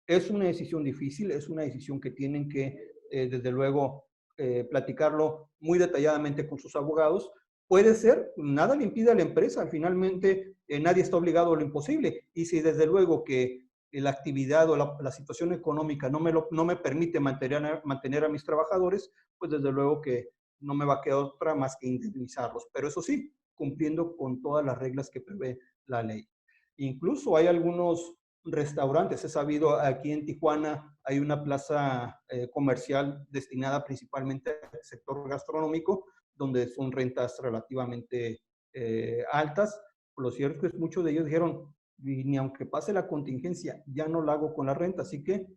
Es una decisión difícil, es una decisión que tienen que, desde luego, platicarlo muy detalladamente con sus abogados. Puede ser, nada le impide a la empresa, finalmente nadie está obligado a lo imposible. Y si desde luego que la actividad o la situación económica no me permite mantener a mis trabajadores, pues desde luego que no me va a quedar otra más que indemnizarlos. Pero eso sí, cumpliendo con todas las reglas que prevé la ley. Incluso hay algunos restaurantes. He sabido, aquí en Tijuana hay una plaza comercial destinada principalmente al sector gastronómico, donde son rentas relativamente altas. Lo cierto es que muchos de ellos dijeron, ni aunque pase la contingencia, ya no la hago con la renta, así que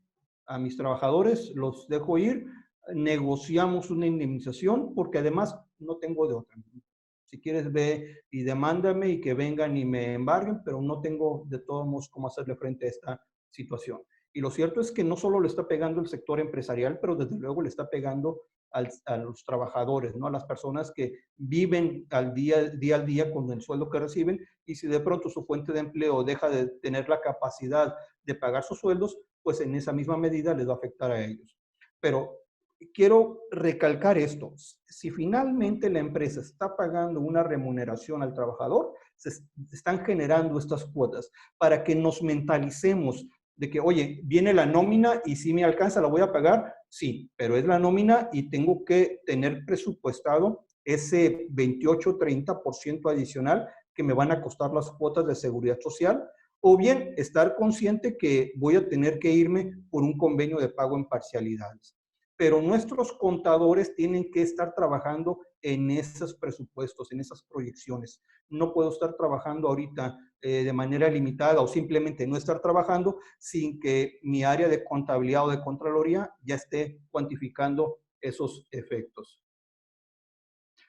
a mis trabajadores los dejo ir, negociamos una indemnización, porque además no tengo de otra. Si quieres, ve y demándame y que vengan y me embarguen, pero no tengo de todos modos cómo hacerle frente a esta situación. Y lo cierto es que no solo le está pegando el sector empresarial, pero desde luego le está pegando a los trabajadores, ¿no? A las personas que viven día al día con el sueldo que reciben, y si de pronto su fuente de empleo deja de tener la capacidad de pagar sus sueldos, pues en esa misma medida les va a afectar a ellos. Pero quiero recalcar esto: si finalmente la empresa está pagando una remuneración al trabajador, se están generando estas cuotas para que nos mentalicemos de que, oye, viene la nómina y si me alcanza la voy a pagar, sí, pero es la nómina y tengo que tener presupuestado ese 28-30% adicional que me van a costar las cuotas de seguridad social, o bien estar consciente que voy a tener que irme por un convenio de pago en parcialidades. Pero nuestros contadores tienen que estar trabajando en esos presupuestos, en esas proyecciones. No puedo estar trabajando ahorita de manera limitada o simplemente no estar trabajando sin que mi área de contabilidad o de contraloría ya esté cuantificando esos efectos.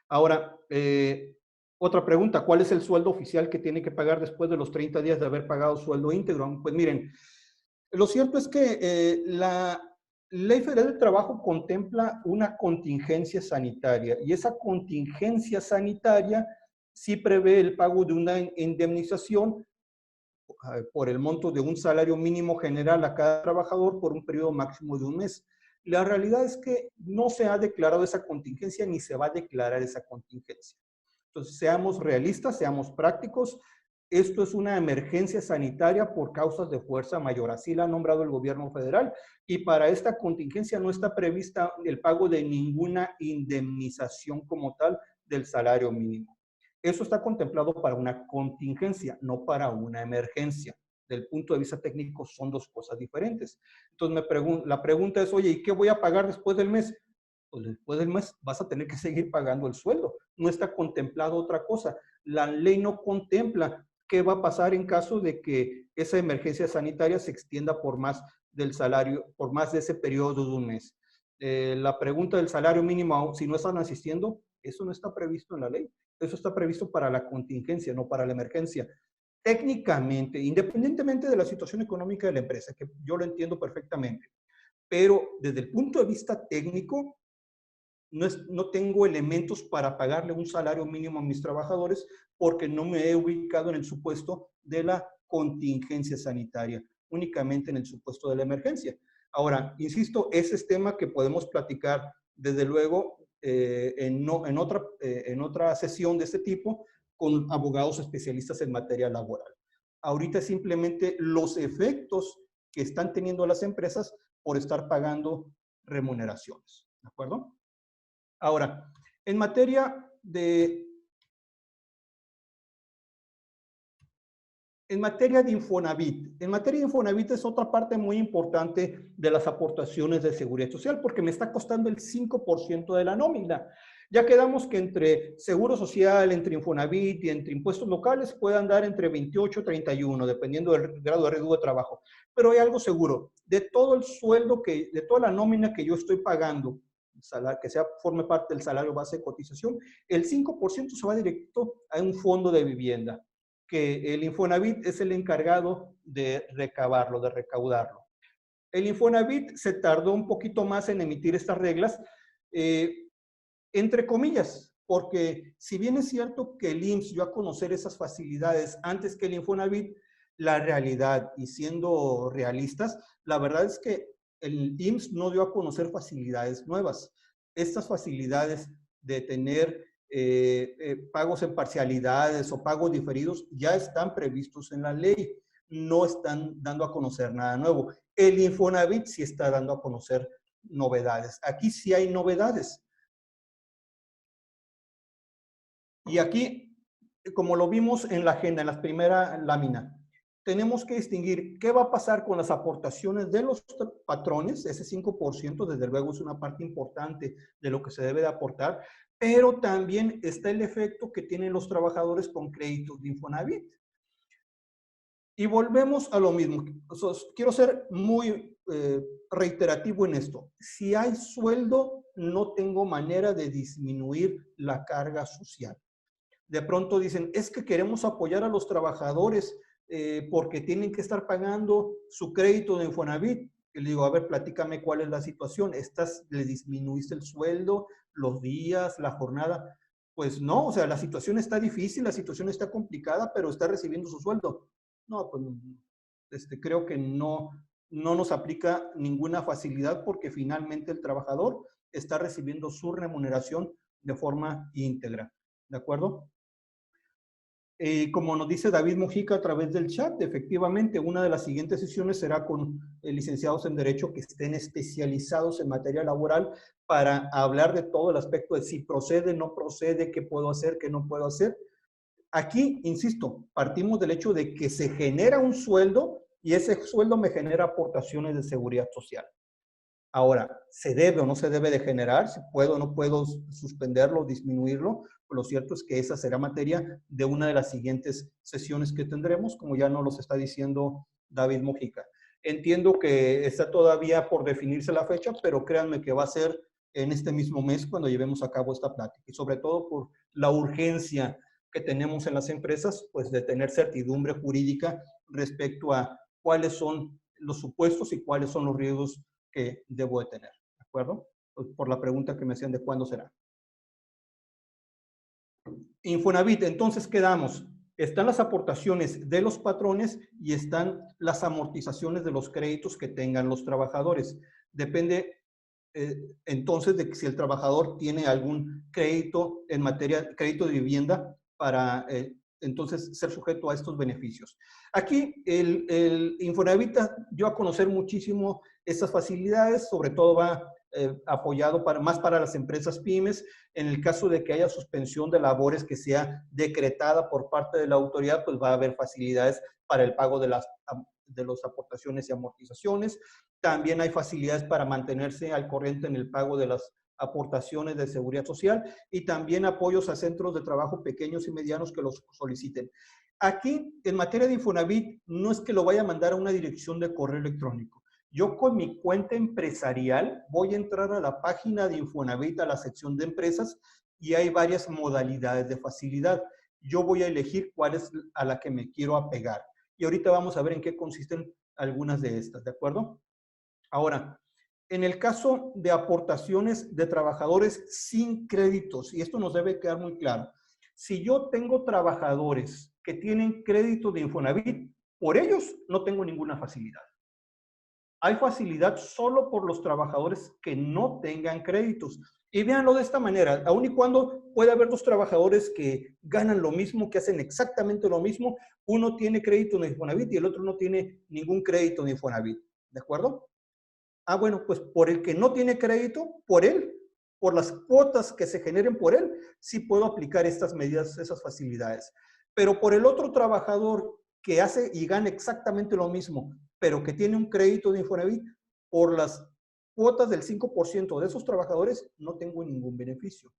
Ahora, otra pregunta: ¿cuál es el sueldo oficial que tiene que pagar después de los 30 días de haber pagado sueldo íntegro? Pues miren, lo cierto es que la Ley Federal del Trabajo contempla una contingencia sanitaria, y esa contingencia sanitaria sí prevé el pago de una indemnización por el monto de un salario mínimo general a cada trabajador por un periodo máximo de un mes. La realidad es que no se ha declarado esa contingencia ni se va a declarar esa contingencia. Entonces, seamos realistas, seamos prácticos. Esto es una emergencia sanitaria por causas de fuerza mayor, así la ha nombrado el gobierno federal, y para esta contingencia no está prevista el pago de ninguna indemnización como tal del salario mínimo. Eso está contemplado para una contingencia, no para una emergencia. Del punto de vista técnico son dos cosas diferentes. Entonces la pregunta es, oye, ¿y qué voy a pagar después del mes? Pues después del mes vas a tener que seguir pagando el sueldo. No está contemplado otra cosa. La ley no contempla qué va a pasar en caso de que esa emergencia sanitaria se extienda por más del salario, por más de ese periodo de un mes. La pregunta del salario mínimo, si no están asistiendo, eso no está previsto en la ley. Eso está previsto para la contingencia, no para la emergencia. Técnicamente, independientemente de la situación económica de la empresa, que yo lo entiendo perfectamente, pero desde el punto de vista técnico, no tengo elementos para pagarle un salario mínimo a mis trabajadores, porque no me he ubicado en el supuesto de la contingencia sanitaria, únicamente en el supuesto de la emergencia. Ahora, insisto, ese es tema que podemos platicar desde luego en otra sesión de este tipo con abogados especialistas en materia laboral. Ahorita simplemente los efectos que están teniendo las empresas por estar pagando remuneraciones, ¿de acuerdo? Ahora, en materia de Infonavit. En materia de Infonavit es otra parte muy importante de las aportaciones de seguridad social, porque me está costando el 5% de la nómina. Ya quedamos que entre seguro social, entre Infonavit y entre impuestos locales puede andar entre 28 y 31, dependiendo del grado de riesgo de trabajo. Pero hay algo seguro: de todo el sueldo, de toda la nómina que yo estoy pagando, que forme parte del salario base de cotización, el 5% se va directo a un fondo de vivienda, que el Infonavit es el encargado de recabarlo, de recaudarlo. El Infonavit se tardó un poquito más en emitir estas reglas, entre comillas, porque si bien es cierto que el IMSS dio a conocer esas facilidades antes que el Infonavit, la realidad, y siendo realistas, la verdad es que el IMSS no dio a conocer facilidades nuevas. Estas facilidades de tener pagos en parcialidades o pagos diferidos ya están previstos en la ley. No están dando a conocer nada nuevo. El Infonavit sí está dando a conocer novedades. Aquí sí hay novedades. Y aquí, como lo vimos en la agenda, en la primera lámina, tenemos que distinguir qué va a pasar con las aportaciones de los patrones. Ese 5%, desde luego, es una parte importante de lo que se debe de aportar, pero también está el efecto que tienen los trabajadores con créditos de Infonavit. Y volvemos a lo mismo. Quiero ser muy reiterativo en esto. Si hay sueldo, no tengo manera de disminuir la carga social. De pronto dicen, es que queremos apoyar a los trabajadores porque tienen que estar pagando su crédito de Infonavit. Y le digo, a ver, platícame cuál es la situación. ¿Le disminuiste el sueldo, los días, la jornada? Pues no, o sea, la situación está difícil, la situación está complicada, pero está recibiendo su sueldo. No, pues creo que no nos aplica ninguna facilidad porque finalmente el trabajador está recibiendo su remuneración de forma íntegra. ¿De acuerdo? Como nos dice David Mojica a través del chat, efectivamente, una de las siguientes sesiones será con licenciados en Derecho que estén especializados en materia laboral para hablar de todo el aspecto de si procede, no procede, qué puedo hacer, qué no puedo hacer. Aquí, insisto, partimos del hecho de que se genera un sueldo y ese sueldo me genera aportaciones de seguridad social. Ahora, ¿se debe o no se debe de generar? Si puedo o no puedo suspenderlo, disminuirlo. Pues lo cierto es que esa será materia de una de las siguientes sesiones que tendremos, como ya nos los está diciendo David Mojica. Entiendo que está todavía por definirse la fecha, pero créanme que va a ser en este mismo mes cuando llevemos a cabo esta plática. Y sobre todo por la urgencia que tenemos en las empresas, pues de tener certidumbre jurídica respecto a cuáles son los supuestos y cuáles son los riesgos que debo de tener, ¿de acuerdo? Pues por la pregunta que me hacían de cuándo será. Infonavit, entonces quedamos. Están las aportaciones de los patrones y están las amortizaciones de los créditos que tengan los trabajadores. Depende entonces de si el trabajador tiene algún crédito en materia, crédito de vivienda para entonces ser sujeto a estos beneficios. Aquí el Infonavit dio a conocer muchísimo estas facilidades, sobre todo va apoyado más para las empresas pymes, en el caso de que haya suspensión de labores que sea decretada por parte de la autoridad, pues va a haber facilidades para el pago de las aportaciones y amortizaciones. También hay facilidades para mantenerse al corriente en el pago de las aportaciones de seguridad social y también apoyos a centros de trabajo pequeños y medianos que los soliciten. Aquí, en materia de Infonavit, no es que lo vaya a mandar a una dirección de correo electrónico. Yo con mi cuenta empresarial voy a entrar a la página de Infonavit, a la sección de empresas, y hay varias modalidades de facilidad. Yo voy a elegir cuál es a la que me quiero apegar. Y ahorita vamos a ver en qué consisten algunas de estas, ¿de acuerdo? Ahora, en el caso de aportaciones de trabajadores sin créditos, y esto nos debe quedar muy claro, si yo tengo trabajadores que tienen crédito de Infonavit, por ellos no tengo ninguna facilidad. Hay facilidad solo por los trabajadores que no tengan créditos. Y véanlo de esta manera, aun y cuando puede haber dos trabajadores que ganan lo mismo, que hacen exactamente lo mismo, uno tiene crédito de Infonavit y el otro no tiene ningún crédito de Infonavit, ¿de acuerdo? Ah, bueno, pues por el que no tiene crédito, por él, por las cuotas que se generen por él, sí puedo aplicar estas medidas, esas facilidades. Pero por el otro trabajador que hace y gana exactamente lo mismo, pero que tiene un crédito de Infonavit, por las cuotas del 5% de esos trabajadores, no tengo ningún beneficio.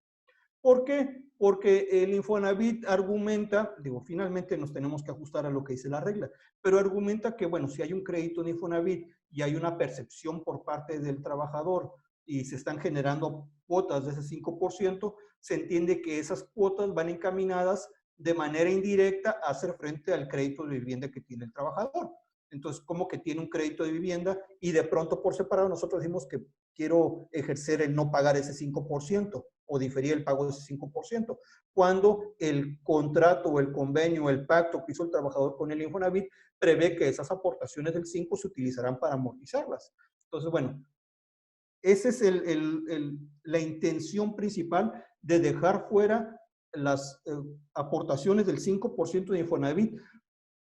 ¿Por qué? Porque el Infonavit argumenta, digo, finalmente nos tenemos que ajustar a lo que dice la regla, pero argumenta que, bueno, si hay un crédito de Infonavit y hay una percepción por parte del trabajador y se están generando cuotas de ese 5%, se entiende que esas cuotas van encaminadas de manera indirecta a hacer frente al crédito de vivienda que tiene el trabajador. Entonces, como que tiene un crédito de vivienda y de pronto por separado nosotros decimos que quiero ejercer el no pagar ese 5% o diferir el pago de ese 5%, cuando el contrato o el convenio o el pacto que hizo el trabajador con el Infonavit prevé que esas aportaciones del 5 se utilizarán para amortizarlas. Entonces, bueno, esa es la intención principal de dejar fuera las aportaciones del 5% de Infonavit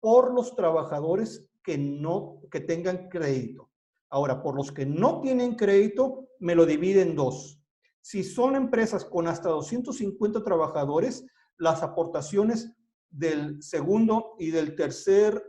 por los trabajadores que tengan crédito. Ahora, por los que no tienen crédito, me lo divide en dos. Si son empresas con hasta 250 trabajadores, las aportaciones del segundo y del tercer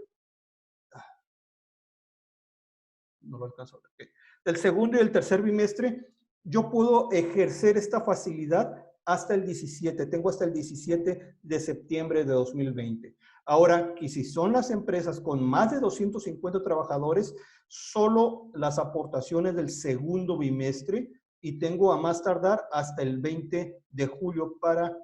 no lo alcanzo a ver. Okay. Del segundo y el tercer bimestre, yo puedo ejercer esta facilidad hasta el 17, tengo hasta el 17 de septiembre de 2020. Ahora, y si son las empresas con más de 250 trabajadores, solo las aportaciones del segundo bimestre y tengo a más tardar hasta el 20 de julio para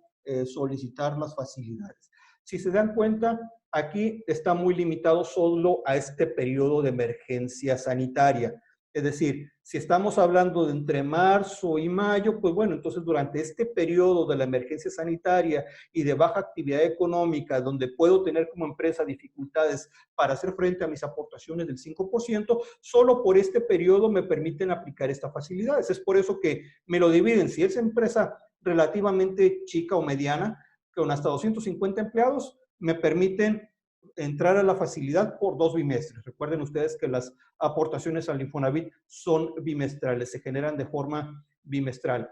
solicitar las facilidades. Si se dan cuenta, aquí está muy limitado solo a este periodo de emergencia sanitaria. Es decir, si estamos hablando de entre marzo y mayo, pues bueno, entonces durante este periodo de la emergencia sanitaria y de baja actividad económica, donde puedo tener como empresa dificultades para hacer frente a mis aportaciones del 5%, solo por este periodo me permiten aplicar estas facilidades. Es por eso que me lo dividen. Si es empresa relativamente chica o mediana, con hasta 250 empleados, me permiten entrar a la facilidad por 2 bimestres. Recuerden ustedes que las aportaciones al Infonavit son bimestrales, se generan de forma bimestral.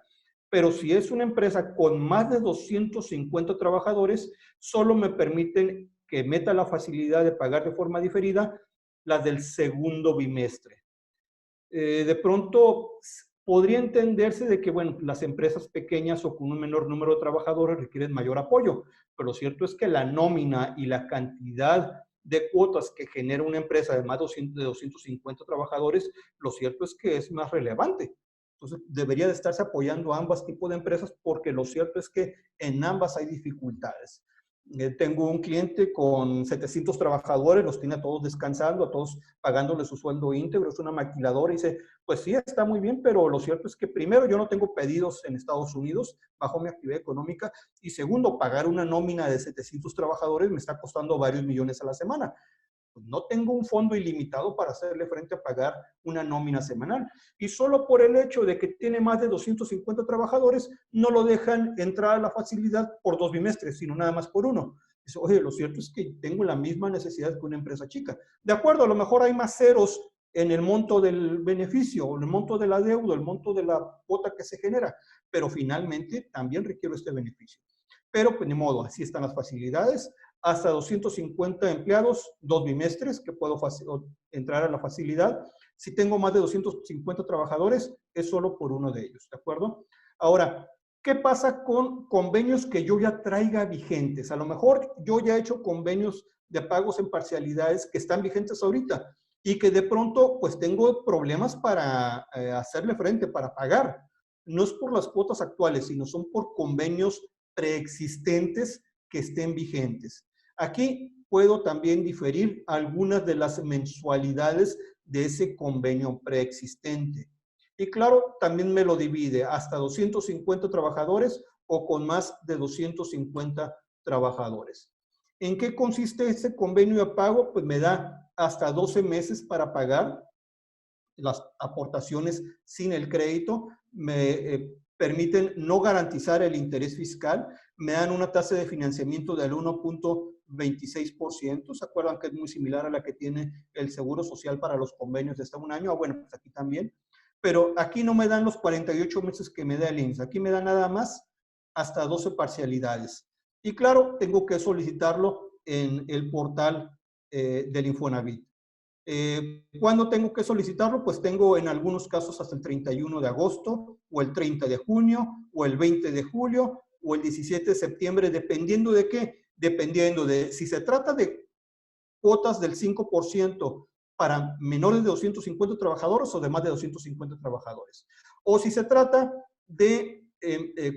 Pero si es una empresa con más de 250 trabajadores, solo me permiten que meta la facilidad de pagar de forma diferida las del segundo bimestre. De pronto podría entenderse de que, bueno, las empresas pequeñas o con un menor número de trabajadores requieren mayor apoyo, pero lo cierto es que la nómina y la cantidad de cuotas que genera una empresa de más de 250 trabajadores, lo cierto es que es más relevante. Entonces, debería de estarse apoyando a ambos tipos de empresas porque lo cierto es que en ambas hay dificultades. Tengo un cliente con 700 trabajadores, los tiene a todos descansando, a todos pagándole su sueldo íntegro, es una maquiladora y dice, pues sí, está muy bien, pero lo cierto es que primero yo no tengo pedidos en Estados Unidos bajo mi actividad económica y segundo, pagar una nómina de 700 trabajadores me está costando varios millones a la semana. Pues no tengo un fondo ilimitado para hacerle frente a pagar una nómina semanal. Y solo por el hecho de que tiene más de 250 trabajadores, no lo dejan entrar a la facilidad por 2 bimestres, sino nada más por uno. Dice, oye, lo cierto es que tengo la misma necesidad que una empresa chica. De acuerdo, a lo mejor hay más ceros en el monto del beneficio, o en el monto de la deuda, el monto de la cuota que se genera, pero finalmente también requiero este beneficio. Pero pues ni modo, así están las facilidades. Hasta 250 empleados, 2 bimestres que puedo entrar a la facilidad. Si tengo más de 250 trabajadores, es solo por uno de ellos, ¿de acuerdo? Ahora, ¿qué pasa con convenios que yo ya traiga vigentes? A lo mejor yo ya he hecho convenios de pagos en parcialidades que están vigentes ahorita y que de pronto pues tengo problemas para hacerle frente, para pagar. No es por las cuotas actuales, sino son por convenios preexistentes que estén vigentes. Aquí puedo también diferir algunas de las mensualidades de ese convenio preexistente. Y claro, también me lo divide hasta 250 trabajadores o con más de 250 trabajadores. ¿En qué consiste este convenio de pago? Pues me da hasta 12 meses para pagar las aportaciones sin el crédito, me permiten no garantizar el interés fiscal, me dan una tasa de financiamiento del 1.26%, ¿se acuerdan que es muy similar a la que tiene el Seguro Social para los convenios de hasta un año? Ah, bueno, pues aquí también. Pero aquí no me dan los 48 meses que me da el IMSS, aquí me da nada más hasta 12 parcialidades. Y claro, tengo que solicitarlo en el portal del Infonavit. ¿Cuándo tengo que solicitarlo? Pues tengo en algunos casos hasta el 31 de agosto, o el 30 de junio, o el 20 de julio, o el 17 de septiembre, dependiendo de qué, dependiendo de si se trata de cuotas del 5% para menores de 250 trabajadores o de más de 250 trabajadores. O si se trata de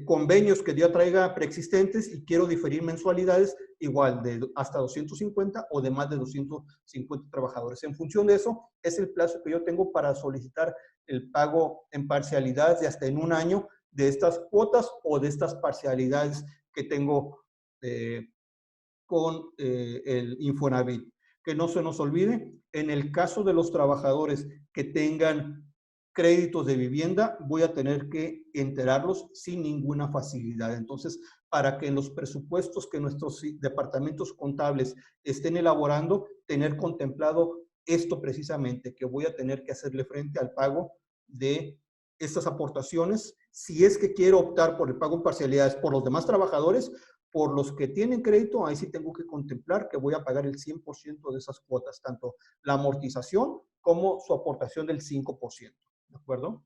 convenios que yo traiga preexistentes y quiero diferir mensualidades igual de hasta 250 o de más de 250 trabajadores. En función de eso, es el plazo que yo tengo para solicitar el pago en parcialidades de hasta en un año de estas cuotas o de estas parcialidades que tengo con el Infonavit. Que no se nos olvide, en el caso de los trabajadores que tengan créditos de vivienda, voy a tener que enterarlos sin ninguna facilidad. Entonces, para que en los presupuestos que nuestros departamentos contables estén elaborando, tener contemplado esto precisamente, que voy a tener que hacerle frente al pago de estas aportaciones, si es que quiero optar por el pago en parcialidades por los demás trabajadores. Por los que tienen crédito, ahí sí tengo que contemplar que voy a pagar el 100% de esas cuotas, tanto la amortización como su aportación del 5%, ¿de acuerdo?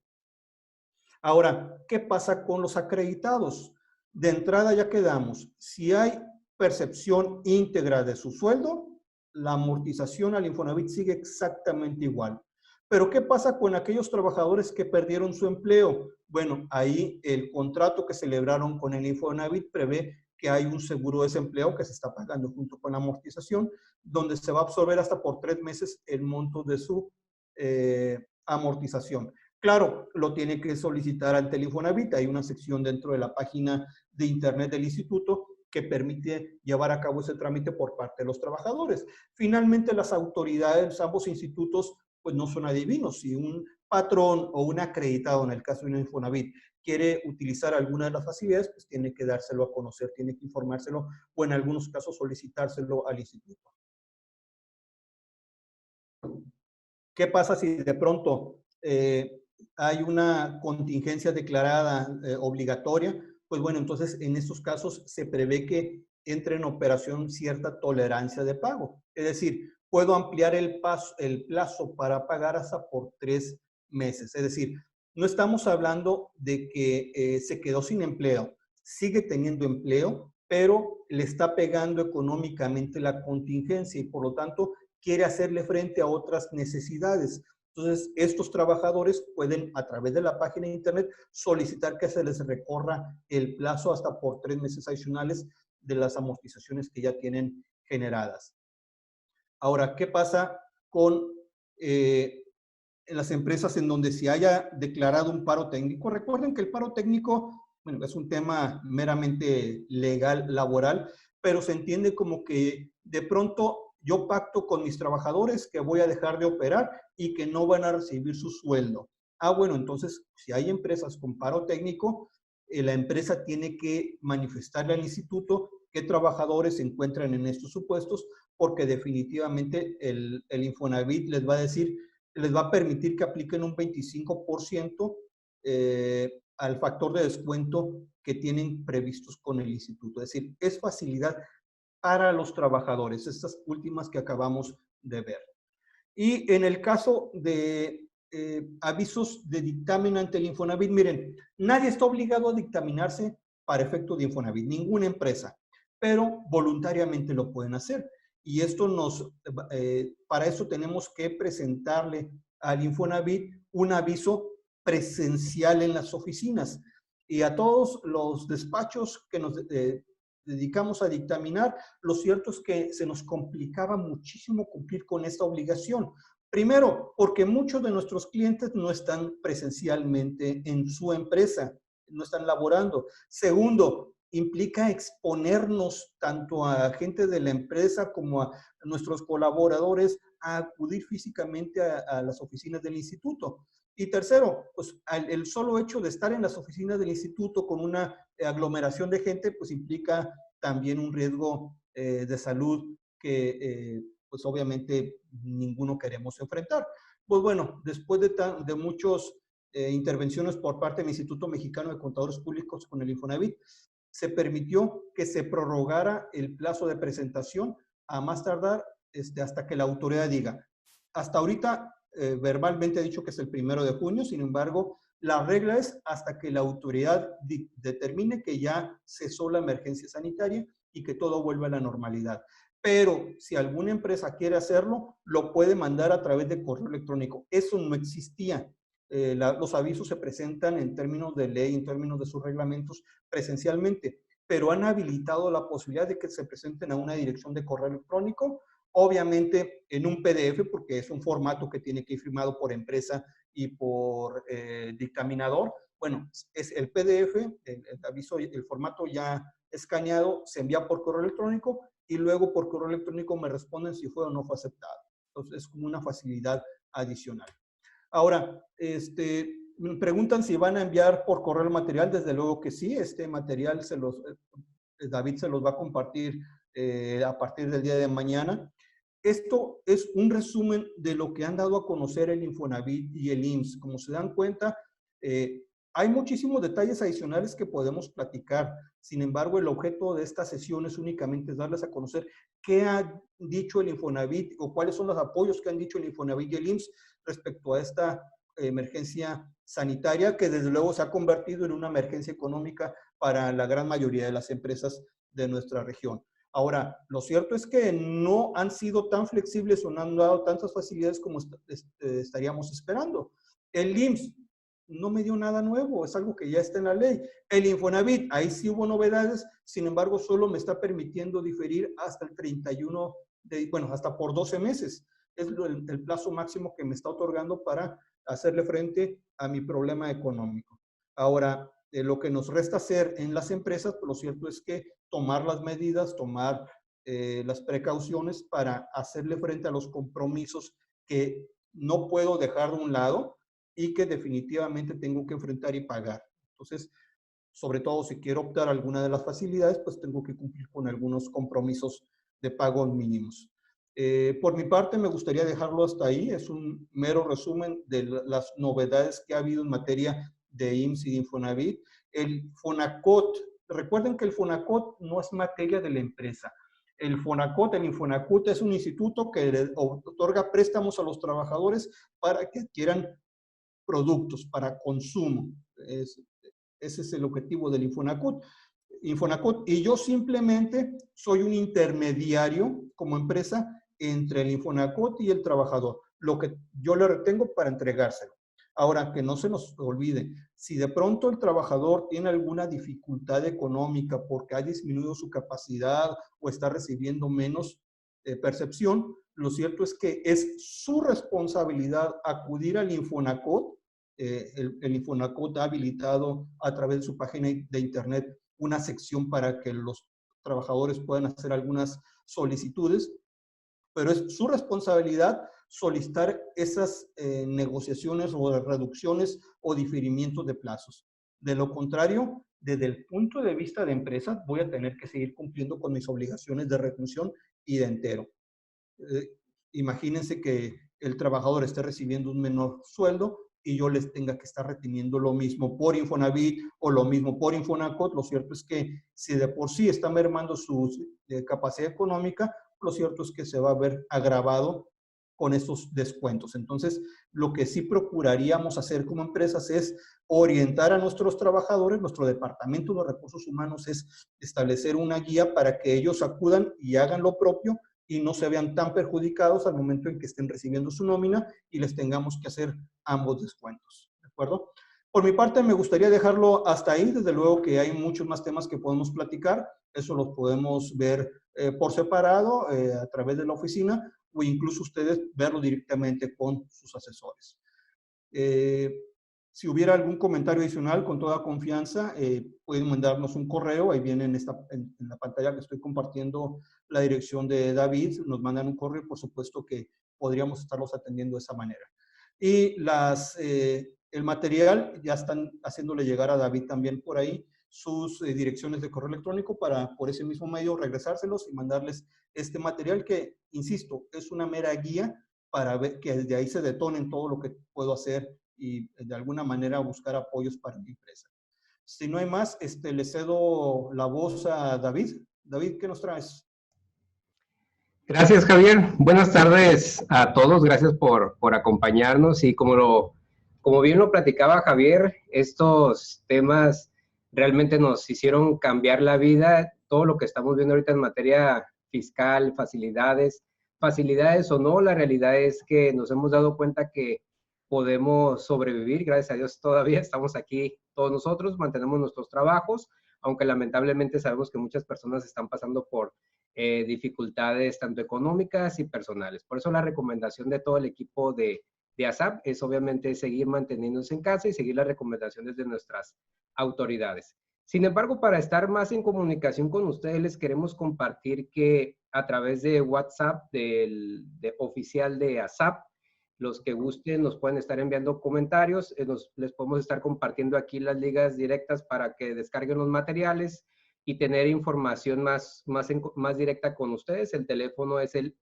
Ahora, ¿qué pasa con los acreditados? De entrada ya quedamos, si hay percepción íntegra de su sueldo, la amortización al Infonavit sigue exactamente igual. Pero ¿qué pasa con aquellos trabajadores que perdieron su empleo? Bueno, ahí el contrato que celebraron con el Infonavit prevé que hay un seguro de desempleo que se está pagando junto con la amortización, donde se va a absorber hasta por 3 meses el monto de su amortización. Claro, lo tiene que solicitar ante el Infonavit. Hay una sección dentro de la página de internet del instituto que permite llevar a cabo ese trámite por parte de los trabajadores. Finalmente, las autoridades, ambos institutos, pues no son adivinos. Si un patrón o un acreditado, en el caso de un Infonavit, quiere utilizar alguna de las facilidades, pues tiene que dárselo a conocer, tiene que informárselo o en algunos casos solicitárselo al instituto. ¿Qué pasa si de pronto hay una contingencia declarada obligatoria? Pues bueno, entonces en estos casos se prevé que entre en operación cierta tolerancia de pago. Es decir, puedo ampliar el plazo para pagar hasta por 3 meses. Es decir, no estamos hablando de que se quedó sin empleo, sigue teniendo empleo, pero le está pegando económicamente la contingencia y por lo tanto quiere hacerle frente a otras necesidades. Entonces, estos trabajadores pueden, a través de la página de internet, solicitar que se les recorra el plazo hasta por 3 meses adicionales de las amortizaciones que ya tienen generadas. Ahora, ¿qué pasa con en las empresas en donde se haya declarado un paro técnico? Recuerden que el paro técnico, bueno, es un tema meramente legal, laboral, pero se entiende como que de pronto yo pacto con mis trabajadores que voy a dejar de operar y que no van a recibir su sueldo. Bueno, entonces, si hay empresas con paro técnico, la empresa tiene que manifestarle al instituto qué trabajadores se encuentran en estos supuestos, porque definitivamente el Infonavit les va a decir, les va a permitir que apliquen un 25% al factor de descuento que tienen previstos con el instituto. Es decir, es facilidad para los trabajadores, estas últimas que acabamos de ver. Y en el caso de avisos de dictamen ante el Infonavit, miren, nadie está obligado a dictaminarse para efecto de Infonavit, ninguna empresa, pero voluntariamente lo pueden hacer. Y esto para eso tenemos que presentarle al Infonavit un aviso presencial en las oficinas. Y a todos los despachos que nos dedicamos a dictaminar, lo cierto es que se nos complicaba muchísimo cumplir con esta obligación. Primero, porque muchos de nuestros clientes no están presencialmente en su empresa, no están laborando. Segundo, implica exponernos tanto a gente de la empresa como a nuestros colaboradores a acudir físicamente a las oficinas del instituto. Y tercero, pues el solo hecho de estar en las oficinas del instituto con una aglomeración de gente, pues implica también un riesgo de salud que pues obviamente ninguno queremos enfrentar. Pues bueno, después de muchas intervenciones por parte del Instituto Mexicano de Contadores Públicos con el Infonavit, se permitió que se prorrogara el plazo de presentación a más tardar hasta que la autoridad diga. Hasta ahorita verbalmente ha dicho que es el 1 de junio, sin embargo, la regla es hasta que la autoridad determine que ya cesó la emergencia sanitaria y que todo vuelva a la normalidad. Pero si alguna empresa quiere hacerlo, lo puede mandar a través de correo electrónico. Eso no existía. Los avisos se presentan en términos de ley, en términos de sus reglamentos, presencialmente, pero han habilitado la posibilidad de que se presenten a una dirección de correo electrónico, obviamente en un PDF, porque es un formato que tiene que ir firmado por empresa y por dictaminador. Bueno, es el PDF, el aviso, el formato ya escaneado, se envía por correo electrónico y luego por correo electrónico me responden si fue o no fue aceptado. Entonces es como una facilidad adicional. Ahora, me preguntan si van a enviar por correo el material. Desde luego que sí, este material David se los va a compartir a partir del día de mañana. Esto es un resumen de lo que han dado a conocer el Infonavit y el IMSS. Como se dan cuenta, Hay muchísimos detalles adicionales que podemos platicar. Sin embargo, el objeto de esta sesión es únicamente darles a conocer qué ha dicho el Infonavit o cuáles son los apoyos que han dicho el Infonavit y el IMSS respecto a esta emergencia sanitaria, que desde luego se ha convertido en una emergencia económica para la gran mayoría de las empresas de nuestra región. Ahora, lo cierto es que no han sido tan flexibles o no han dado tantas facilidades como estaríamos esperando. El IMSS no me dio nada nuevo, es algo que ya está en la ley. El Infonavit, ahí sí hubo novedades, sin embargo, solo me está permitiendo diferir hasta el 31 bueno, hasta por 12 meses. Es el plazo máximo que me está otorgando para hacerle frente a mi problema económico. Ahora, lo que nos resta hacer en las empresas, pues lo cierto es que tomar las medidas, tomar las precauciones para hacerle frente a los compromisos que no puedo dejar de un lado y que definitivamente tengo que enfrentar y pagar. Entonces, sobre todo si quiero optar a alguna de las facilidades, pues tengo que cumplir con algunos compromisos de pago mínimos. Por mi parte, me gustaría dejarlo hasta ahí. Es un mero resumen de las novedades que ha habido en materia de IMSS y de Infonavit. El Fonacot, recuerden que el Fonacot no es materia de la empresa. El Infonacut es un instituto que le otorga préstamos a los trabajadores para que adquieran productos para consumo. Ese es el objetivo del Infonacut. Y yo simplemente soy un intermediario como empresa entre el Infonacut y el trabajador, lo que yo le retengo para entregárselo. Ahora, que no se nos olvide, si de pronto el trabajador tiene alguna dificultad económica porque ha disminuido su capacidad o está recibiendo menos percepción, lo cierto es que es su responsabilidad acudir al Infonacut. El Infonacut ha habilitado a través de su página de internet una sección para que los trabajadores puedan hacer algunas solicitudes, pero es su responsabilidad solicitar esas negociaciones o reducciones o diferimientos de plazos. De lo contrario, desde el punto de vista de empresa, voy a tener que seguir cumpliendo con mis obligaciones de retención y de entero. Imagínense que el trabajador esté recibiendo un menor sueldo y yo les tenga que estar reteniendo lo mismo por Infonavit o lo mismo por Infonacot. Lo cierto es que si de por sí está mermando su capacidad económica, lo cierto es que se va a ver agravado con estos descuentos. Entonces, lo que sí procuraríamos hacer como empresas es orientar a nuestros trabajadores. Nuestro departamento de recursos humanos es establecer una guía para que ellos acudan y hagan lo propio y no se vean tan perjudicados al momento en que estén recibiendo su nómina y les tengamos que hacer ambos descuentos, ¿de acuerdo? Por mi parte, me gustaría dejarlo hasta ahí. Desde luego que hay muchos más temas que podemos platicar. Eso los podemos ver por separado a través de la oficina o incluso ustedes verlo directamente con sus asesores. Si hubiera algún comentario adicional, con toda confianza, pueden mandarnos un correo. Ahí viene en la pantalla que estoy compartiendo la dirección de David. Nos mandan un correo, por supuesto que podríamos estarlos atendiendo de esa manera. Y el material ya están haciéndole llegar a David también por ahí sus direcciones de correo electrónico para por ese mismo medio regresárselos y mandarles este material que, insisto, es una mera guía para ver que desde ahí se detonen todo lo que puedo hacer y de alguna manera buscar apoyos para mi empresa. Si no hay más, le cedo la voz a David. David, ¿qué nos traes? Gracias, Javier. Buenas tardes a todos. Gracias por acompañarnos. Y como bien lo platicaba Javier, estos temas realmente nos hicieron cambiar la vida. Todo lo que estamos viendo ahorita en materia fiscal, facilidades o no, la realidad es que nos hemos dado cuenta que podemos sobrevivir. Gracias a Dios todavía estamos aquí todos nosotros, mantenemos nuestros trabajos, aunque lamentablemente sabemos que muchas personas están pasando por dificultades tanto económicas y personales. Por eso la recomendación de todo el equipo de ASAP es obviamente seguir manteniéndose en casa y seguir las recomendaciones de nuestras autoridades. Sin embargo, para estar más en comunicación con ustedes, les queremos compartir que a través de WhatsApp oficial de ASAP, los que gusten nos pueden estar enviando comentarios, les podemos estar compartiendo aquí las ligas directas para que descarguen los materiales y tener información más directa con ustedes. El teléfono es el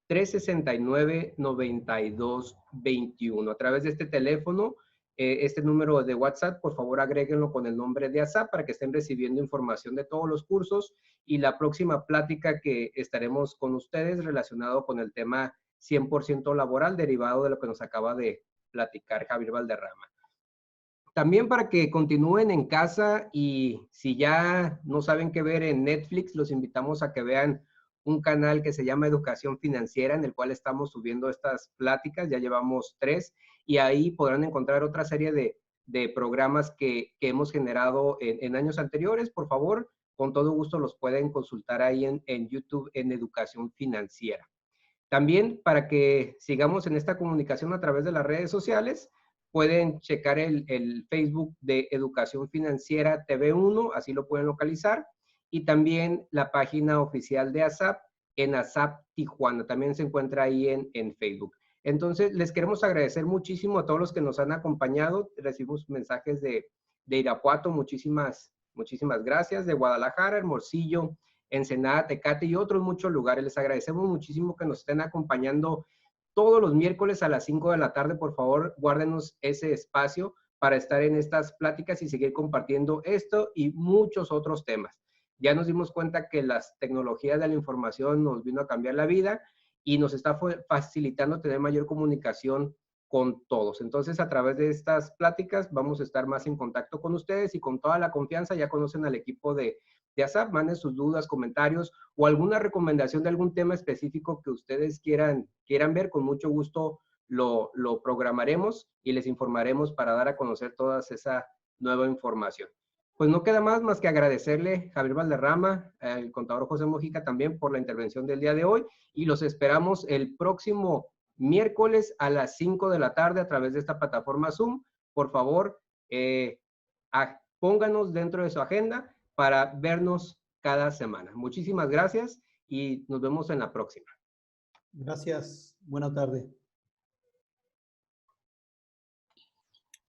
369-9221. A través de este teléfono, este número de WhatsApp, por favor agréguenlo con el nombre de ASAP para que estén recibiendo información de todos los cursos y la próxima plática que estaremos con ustedes relacionado con el tema 100% laboral derivado de lo que nos acaba de platicar Javier Valderrama. También para que continúen en casa y si ya no saben qué ver en Netflix, los invitamos a que vean un canal que se llama Educación Financiera, en el cual estamos subiendo estas pláticas, ya llevamos 3, y ahí podrán encontrar otra serie de programas que hemos generado en años anteriores. Por favor, con todo gusto los pueden consultar ahí en YouTube en Educación Financiera. También para que sigamos en esta comunicación a través de las redes sociales, pueden checar el Facebook de Educación Financiera TV1, así lo pueden localizar, y también la página oficial de ASAP en ASAP Tijuana, también se encuentra ahí en Facebook. Entonces, les queremos agradecer muchísimo a todos los que nos han acompañado. Recibimos mensajes de Irapuato, muchísimas gracias, de Guadalajara, Hermosillo, Ensenada, Tecate y otros muchos lugares. Les agradecemos muchísimo que nos estén acompañando todos los miércoles a las 5 de la tarde. Por favor, guárdenos ese espacio para estar en estas pláticas y seguir compartiendo esto y muchos otros temas. Ya nos dimos cuenta que las tecnologías de la información nos vino a cambiar la vida y nos está facilitando tener mayor comunicación con todos. Entonces, a través de estas pláticas vamos a estar más en contacto con ustedes y con toda la confianza. Ya conocen al equipo de ASAP, manden sus dudas, comentarios o alguna recomendación de algún tema específico que ustedes quieran ver. Con mucho gusto lo programaremos y les informaremos para dar a conocer toda esa nueva información. Pues no queda más que agradecerle a Javier Valderrama, al contador José Mojica también por la intervención del día de hoy y los esperamos el próximo miércoles a las 5 de la tarde a través de esta plataforma Zoom. Por favor, pónganos dentro de su agenda para vernos cada semana. Muchísimas gracias y nos vemos en la próxima. Gracias. Buena tarde.